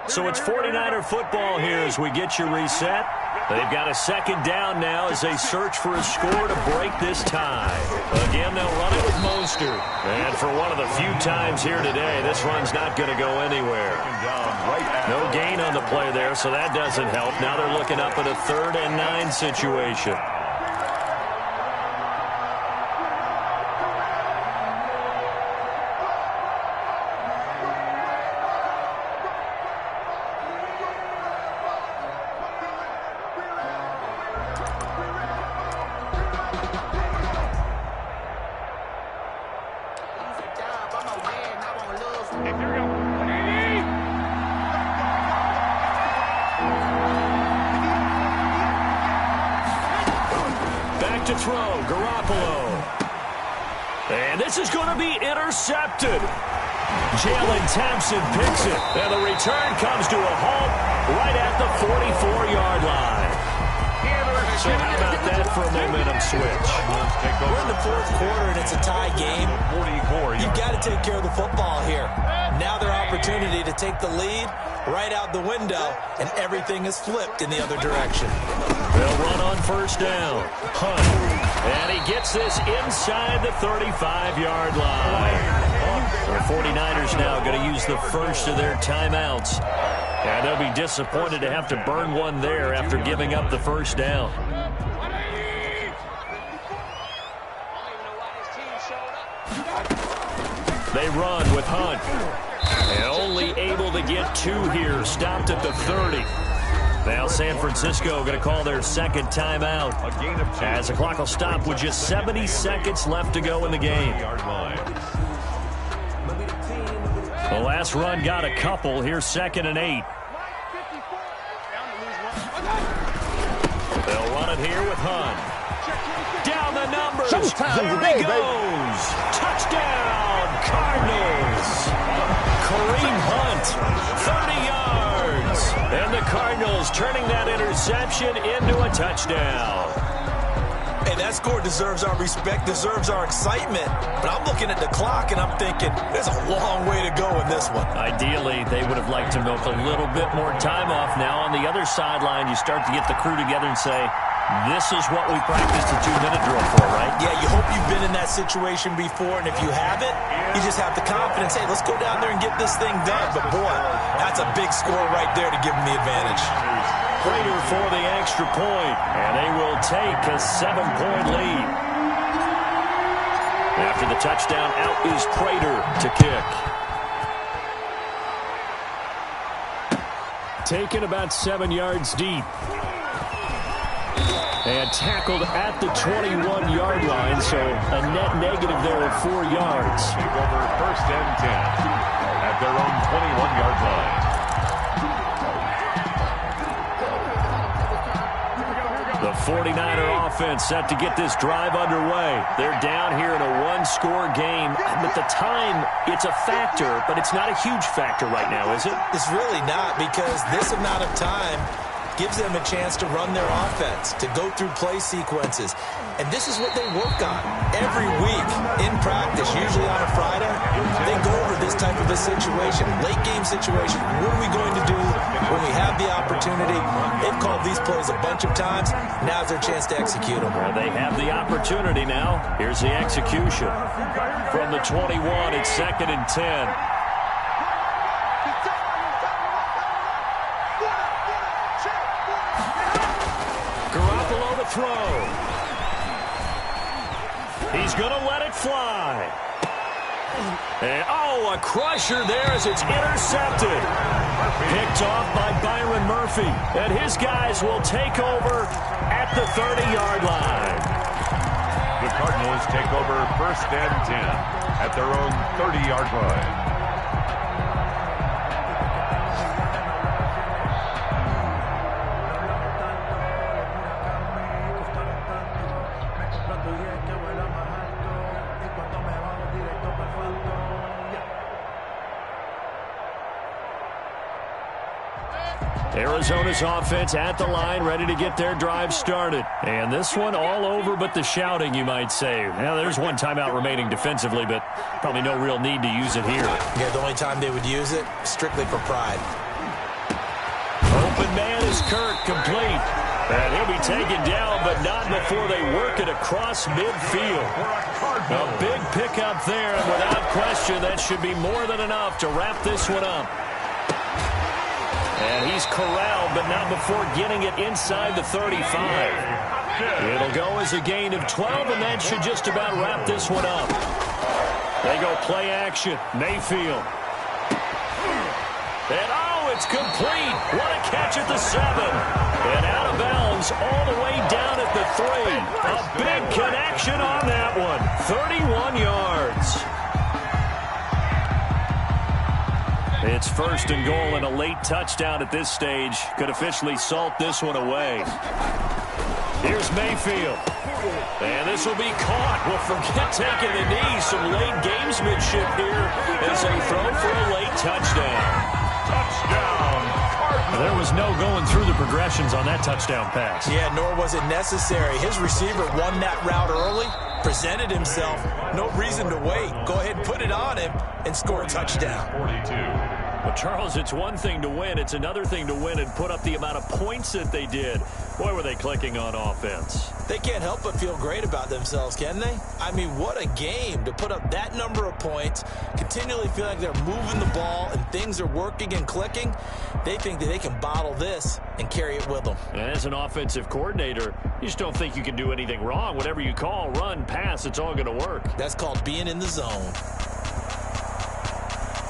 So it's 49er football here as we get you reset. They've got a 2nd down now as they search for a score to break this tie. Again, they'll run it with Mostert. And for one of the few times here today, this run's not going to go anywhere. No gain on the play there, so that doesn't help. Now they're looking up at a 3rd and 9 situation. To throw, Garoppolo. And this is going to be intercepted. Jalen Thompson picks it, and the return comes to a halt right at the 44-yard line. So how about that for a momentum switch? We're in the fourth quarter, and it's a tie game. You've got to take care of the football here. Now their opportunity to take the lead right out the window, and everything is flipped in the other direction. They'll run on first down. Hunt. And he gets this inside the 35-yard line. The 49ers now going to use the first of their timeouts. And they'll be disappointed to have to burn one there after giving up the first down. They run with Hunt. And only able to get 2 here. Stopped at the 30. Now San Francisco going to call their second timeout. As the clock will stop with just 70 seconds left to go in the game. The last run got a couple. Here's 2nd and 8. They'll run it here with Hunt. Down the numbers. There he goes. Touchdown, Cardinals. Kareem Hunt, 30 yards. And the Cardinals turning that interception into a touchdown. Hey, that score deserves our respect, deserves our excitement. But I'm looking at the clock, and I'm thinking, there's a long way to go in this one. Ideally, they would have liked to milk a little bit more time off. Now on the other sideline, you start to get the crew together and say, this is what we practiced a 2-minute drill for, right? Yeah, you hope you've been in that situation before, and if you haven't, you just have the confidence, hey, let's go down there and get this thing done. But, boy, that's a big score right there to give them the advantage. Prater for the extra point, and they will take a 7-point lead. After the touchdown, out is Prater to kick. Taken about 7 yards deep. And tackled at the 21-yard line, so a net negative there of 4 yards. Take over 1st and 10 at their own 21-yard line. The 49er offense set to get this drive underway. They're down here in a 1-score game. But the time, it's a factor, but it's not a huge factor right now, is it? It's really not, because this amount of time gives them a chance to run their offense, to go through play sequences. And this is what they work on every week in practice, usually on a Friday. They go over this type of a situation, late game situation. What are we going to do when we have the opportunity? They've called these plays a bunch of times. Now's their chance to execute them. Well, they have the opportunity now. Here's the execution. From the 21, it's 2nd and 10. Throw. He's going to let it fly. And, oh, a crusher there as it's intercepted. Picked off by Byron Murphy. And his guys will take over at the 30-yard line. The Cardinals take over 1st and 10 at their own 30-yard line. Arizona's offense at the line, ready to get their drive started. And this one all over but the shouting, you might say. Well, there's one timeout remaining defensively, but probably no real need to use it here. Yeah, the only time they would use it, strictly for pride. Open man is Kirk, complete. And he'll be taken down, but not before they work it across midfield. A big pickup there, and without question, that should be more than enough to wrap this one up. And he's corralled, but not before getting it inside the 35. It'll go as a gain of 12, and that should just about wrap this one up. They go play action. Mayfield. And, oh, it's complete. What a catch at the 7. And out of bounds all the way down at the 3. A big connection on that one. 31 yards. It's 1st and goal, and a late touchdown at this stage could officially salt this one away. Here's Mayfield. And this will be caught. Well, forget taking the knee. Some late gamesmanship here as they throw for a late touchdown. Touchdown. There was no going through the progressions on that touchdown pass. Yeah, nor was it necessary. His receiver won that route early, presented himself. No reason to wait. Go ahead and put it on him and score a touchdown. 42. Well, Charles, it's one thing to win. It's another thing to win and put up the amount of points that they did. Boy, were they clicking on offense. They can't help but feel great about themselves, can they? I mean, what a game to put up that number of points, continually feel like they're moving the ball and things are working and clicking. They think that they can bottle this and carry it with them. And as an offensive coordinator, you just don't think you can do anything wrong. Whatever you call, run, pass, it's all going to work. That's called being in the zone.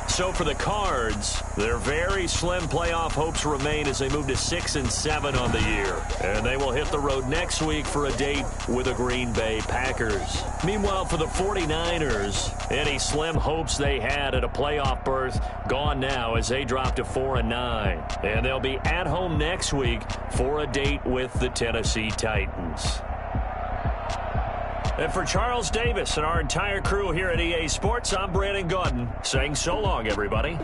So for the Cards, their very slim playoff hopes remain as they move to 6-7 on the year. And they will hit the road next week for a date with the Green Bay Packers. Meanwhile, for the 49ers, any slim hopes they had at a playoff berth gone now as they drop to 4-9. And they'll be at home next week for a date with the Tennessee Titans. And for Charles Davis and our entire crew here at EA Sports, I'm Brandon Gaudin saying so long, everybody.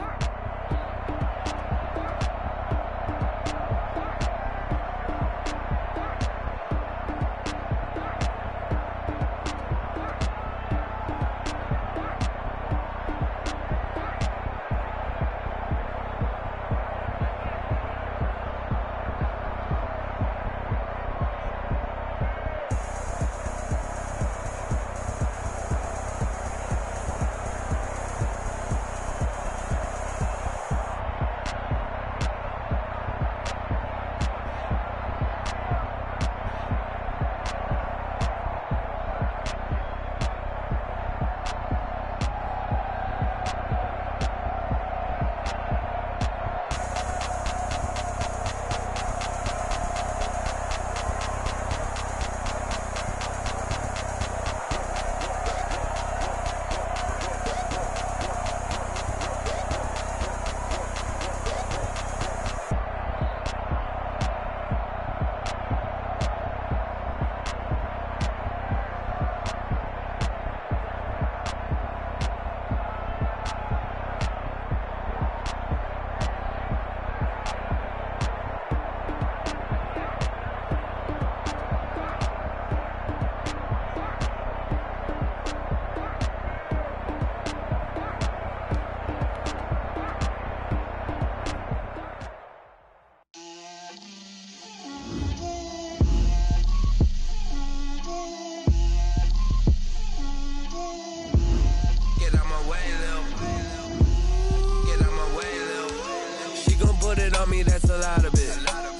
That's a lot of it.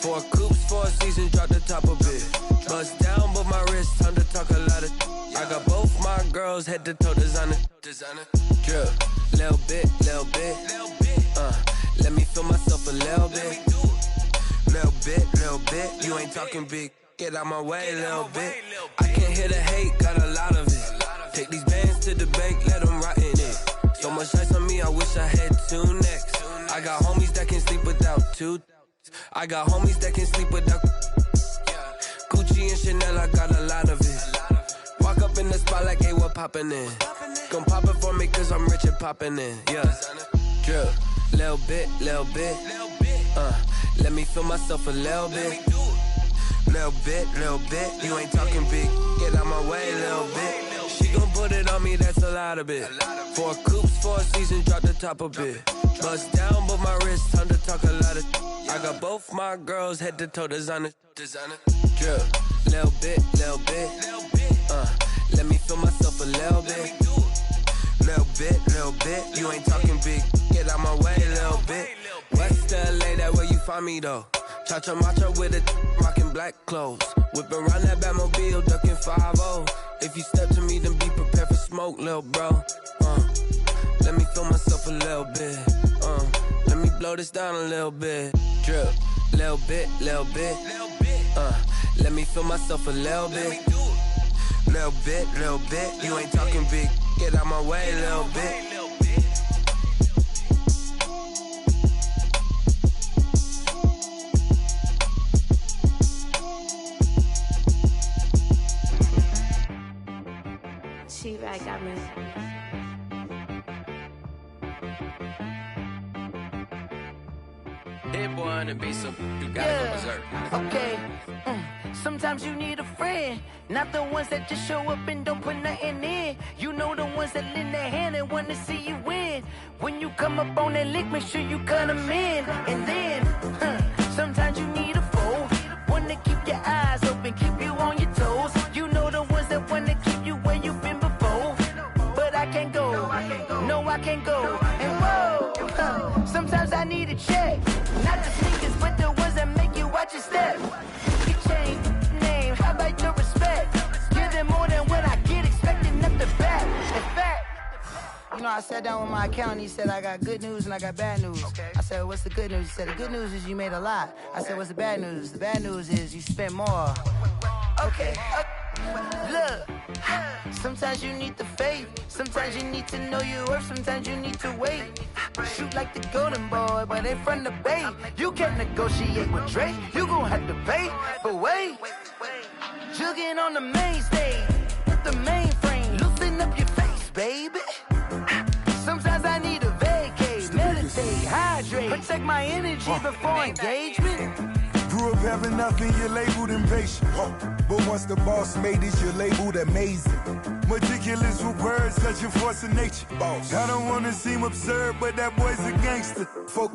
4 coops, 4 seasons, drop the top of it. Bust down, but my wrist, time to talk a lot of. I got both my girls, head to toe designer. Drip, little bit. Let me feel myself a little bit. Little bit. You ain't talking big. Get out my way, little bit. I can't hear the hate, got a lot of it. Take these bands to the bank, let them rot in it. So much ice on me, I wish I had 2 necks. I got homies that can sleep without 2. I got homies that can sleep without Gucci and Chanel, I got a lot of it. Walk up in the spot like, hey, what poppin' in? Gon' pop it for me cause I'm rich and poppin' in. Yeah, drip, little bit. Let me feel myself a little bit. Little bit. You ain't talking big, get out my way, little bit. She gon' put it on me, that's a lot of it. 4 coops, 4 seasons, drop the top of it. Bust down, but my wrist, time to talk a lot of. I got both my girls, head to toe designer. Drip, little bit. Let me feel myself a little bit. Little bit. You ain't talking big, get out my way, little bit. West LA, that where you find me though. Cha-cha matcha with it, rockin' black clothes. Whippin' around that Batmobile, duckin' 5-0. If you step to me, then be prepared for smoke, lil' bro. Let me feel myself a little bit. Let me blow this down a little bit. Drip, little bit. Let me feel myself a little bit. Little bit. You ain't talking big. Get out my way, little bit. T-Rag got me. Dead boy on the beat, so you gotta go berserk. Okay. Sometimes you need a friend, not the ones that just show up and don't put nothing in. You know the ones that lend their hand and want to see you win. When you come up on that lick, make sure you cut them in. And then, sometimes you need a foe, one to keep your eyes open, keep you on your toes. You know the ones that want to keep you where you've been before. But I can't go, no I can't go. And whoa, sometimes I need a check. Not the sneakers, but the ones that make you watch your step. You change name, how about your respect? Give them more than what I get, expecting nothing back. In fact, you know, I sat down with my accountant, he said I got good news and I got bad news. I said, what's the good news? He said, the good news is you made a lot. I said, what's the bad news? The bad news is you spent more. Okay. Look, sometimes you need the faith, sometimes you need to know your worth, sometimes you need to wait. Shoot like the golden boy, but in front of the bay. You can't negotiate with Drake, you gon' have to pay. But wait, jugging on the main stage, with the mainframe, loosen up your face, baby. Sometimes I need a vacate, meditate, hydrate, protect my energy before engagement. Grew up having nothing, you're labeled impatient. But once the boss made it, you're labeled amazing. Meticulous with words, such a force of nature. I don't wanna seem absurd, but that boy's a gangster.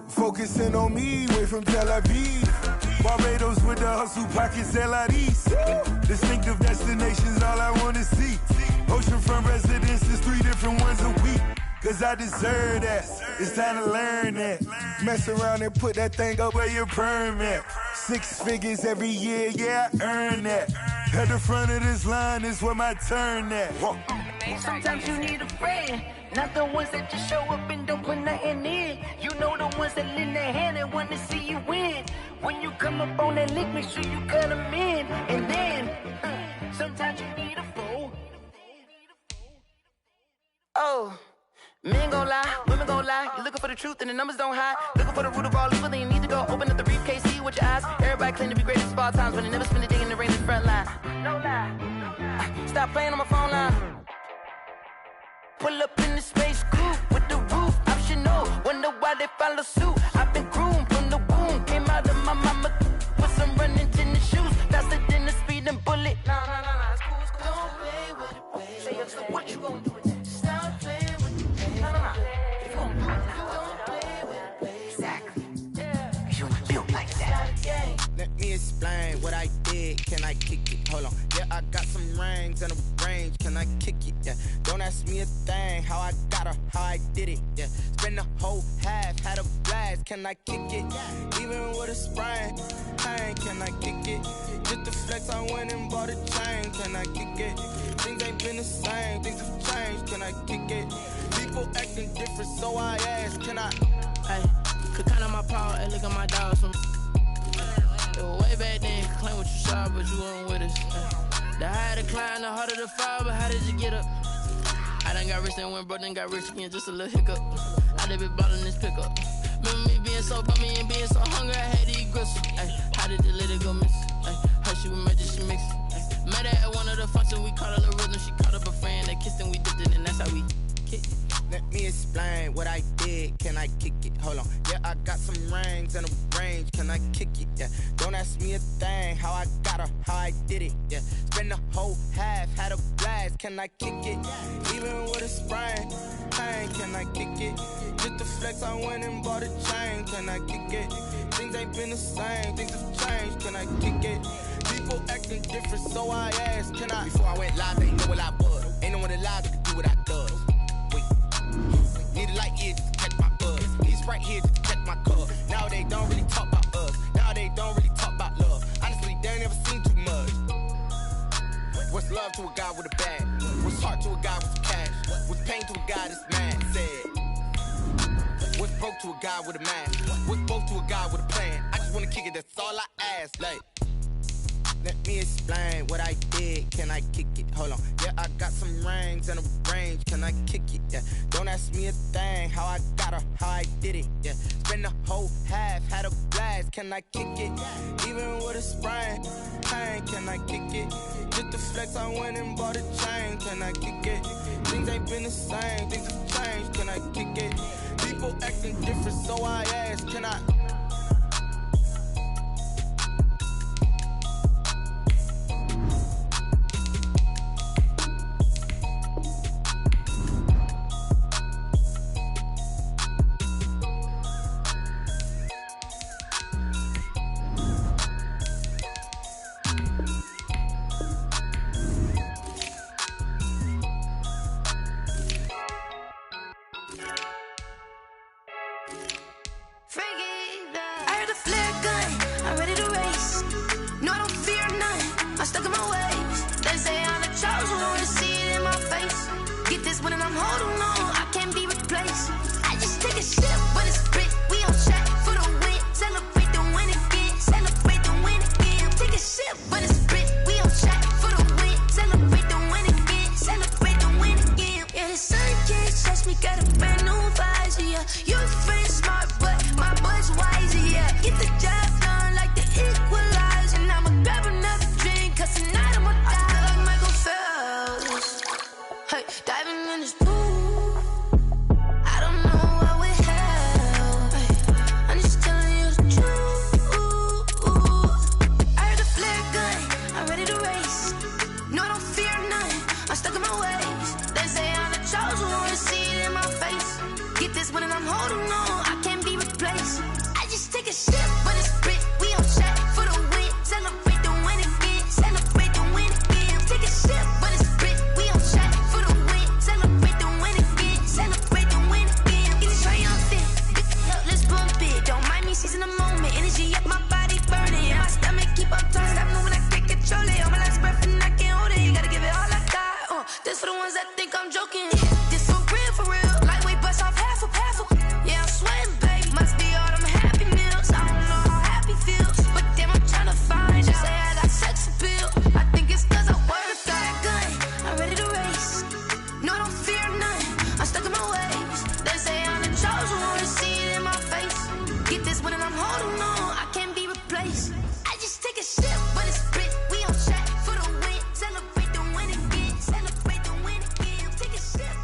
Focusing on me, way from Tel Aviv. Barbados with the hustle pockets, LIDs. Distinctive destinations, all I wanna see. Oceanfront residences, 3 different ones a week. Cause I deserve that, it's time to learn that. Mess around and put that thing up where your perm at. 6 figures every year, yeah, I earn that. At the front of this line is where my turn at. Sometimes you need a friend, not the ones that just show up and don't put nothing in. You know the ones that lend their hand and want to see you win. When you come up on that lick, make sure you cut them in. And then, sometimes you need a foe. Oh. Men gon' lie, women gon' lie. You're looking for the truth and the numbers don't hide. Looking for the root of all evil, then you need to go open up the briefcase, see with your eyes. Everybody claim to be greatest of all times, but they never spend a day in the rain in the front line. No lie. Stop playing on my phone line. Pull up in the space coupe with the roof optional. Wonder why they follow suit. I've been groomed from the womb. Came out of my mama with some running tennis shoes. Faster than the speeding bullet. Nah, it's cool, it's cool. Don't play with it, baby. Say, so what you gon' do with it? Stop playing with it. If you gon' do it, you gon' play with it, baby. Exactly. Yeah. You built like that. Let me explain what I did. Can I kick it? Hold on. Yeah, I got some rings and a range. Can I kick it? Yeah. Don't ask me a thing. How I got her, how I did it. Yeah. Spend the whole half, had a blast. Can I kick it? Even with a sprain, pain. Can I kick it? Just the flex, I went and bought a chain. Can I kick it? Things ain't been the same. Things have changed. Can I kick it? People acting different, so I ask. Can I? Hey, could count on my power and look at my dogs from. Way back then, could claim what you saw, but you weren't with us. The higher the climb, the harder the fall, but how did you get up? I done got rich and went broke, then got rich again, just a little hiccup. I done been ballin' this pickup. Remember me being so bummy and being so hungry, I had to eat gristle. Ay, how did the lady go miss? Ay, how she was magic, she mixed. Met her at one of the functions, we caught a little rhythm, she caught up a friend, they kissed and we dipped it, and that's how we kicked it. Let me explain what I did. Can I kick it? Hold on. Yeah, I got some rings and a range. Can I kick it? Yeah. Don't ask me a thing. How I got her, how I did it. Yeah. Spend the whole half, had a blast. Can I kick it? Even with a sprain, pain. Can I kick it? Just the flex, I went and bought a chain. Can I kick it? Things ain't been the same. Things have changed. Can I kick it? People acting different, so I asked. Can I? Before I went live, they know what I was. Ain't no one alive that could do what I does. Need a light ear just to catch my buzz. Need a Sprite here just to catch my cup. Now they don't really talk about us. Now they don't really talk about love. Honestly, they ain't never seen too much. What's love to a guy with a bag? What's heart to a guy with cash? What's pain to a guy that's mad? Said. What's broke to a guy with a mask? What's both to a guy with a plan? I just wanna kick it, that's all I ask. Like, Let me explain what I did. Can I kick it? Hold on. Yeah, I got some rings and a range. Can I kick it? Yeah. Don't ask me a thing. How I got her, how I did it. Yeah. Spend the whole half, had a blast. Can I kick it? Even with a sprain, pain. Can I kick it? Just to flex, I went and bought a chain. Can I kick it? Things ain't been the same. Things have changed. Can I kick it? People acting different, so I ask. Can I?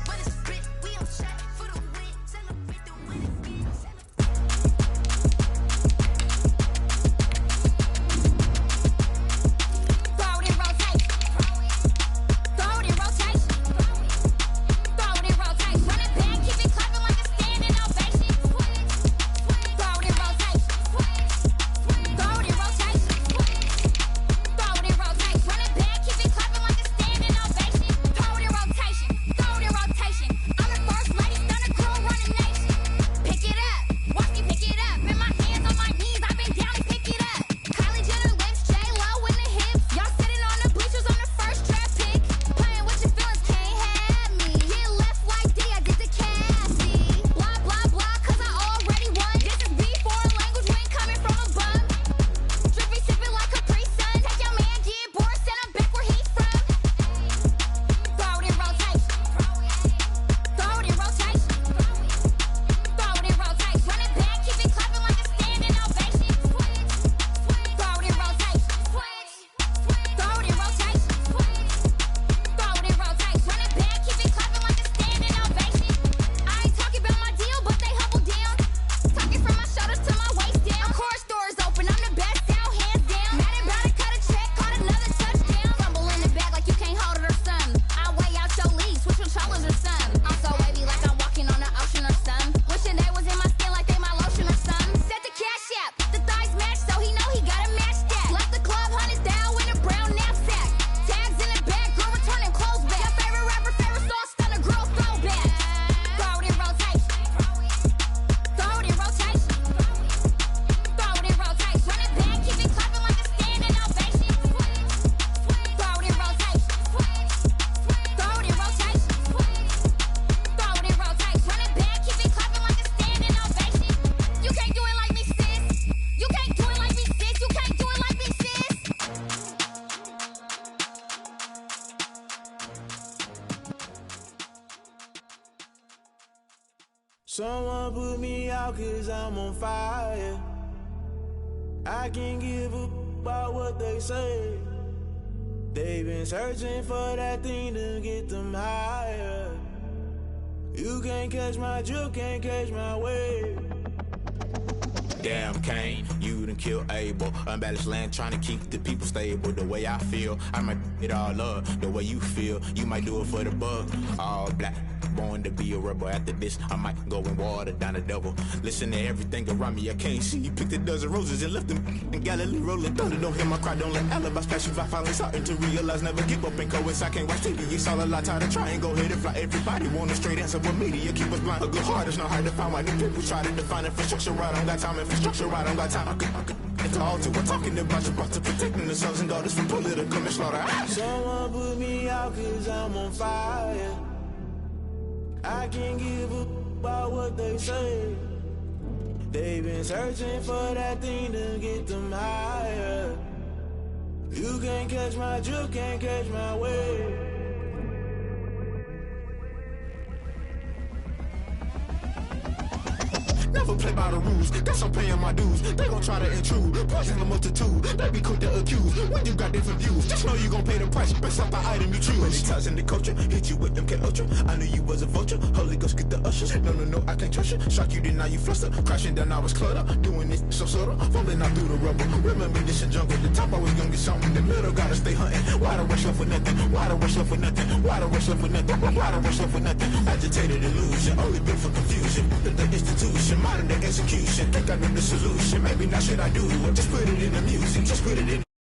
But it's Someone put me out 'cause I'm on fire. I can't give a about what they say. They've been searching for that thing to get them higher. You can't catch my drift, can't catch my wave. Damn, Kane, you done killed Abel. Unbalanced land, trying to keep the people stable. The way I feel, I might it all up. The way you feel, you might do it for the bug. All black, born to be a rebel. After this, I might go and water down the devil. Listen to everything around me, I can't see. Picked a dozen roses and left them in Galilee rolling thunder. Don't hear my cry, don't let alibis pass you. I finally starting to realize, never give up and coast. I can't watch TV, it's all a lot. Tired of trying, go ahead and fly. Everybody want a straight answer, but media keep us blind. A good heart is not hard to find. Why the people try to define infrastructure right? I don't got time. Infrastructure right, I don't got time. I could it's all to we're talking about you, about to protecting the sons and daughters from political and slaughter. Someone put me out 'cause I'm on fire. I can't give a about what they say. They've been searching for that thing to get them higher. You can't catch my drift, can't catch my wave. Never play by the rules, guess I'm paying my dues. They gon' try to intrude, poison the multitude. They be quick to accuse, when you got different views. Just know you gon' pay the price, based off the item you choose. Many ties in the culture, hit you with MK Ultra. I knew you was a vulture, Holy Ghost get the ushers. No, I can't trust you. Shock you, then now you fluster. Crashing down, I was cluttered. Doing this so subtle, falling out through the rubble. Remember this a jungle, the top always gonna get something. The middle gotta stay hunting. Why the rush left with nothing? Why the rush left with nothing? Why the rush left with nothing? Why the rush left with nothing? Agitated illusion, only built for confusion. The institution, modern day execution. Think I know the solution. Maybe not should I do it? Just put it in the music. Just put it in.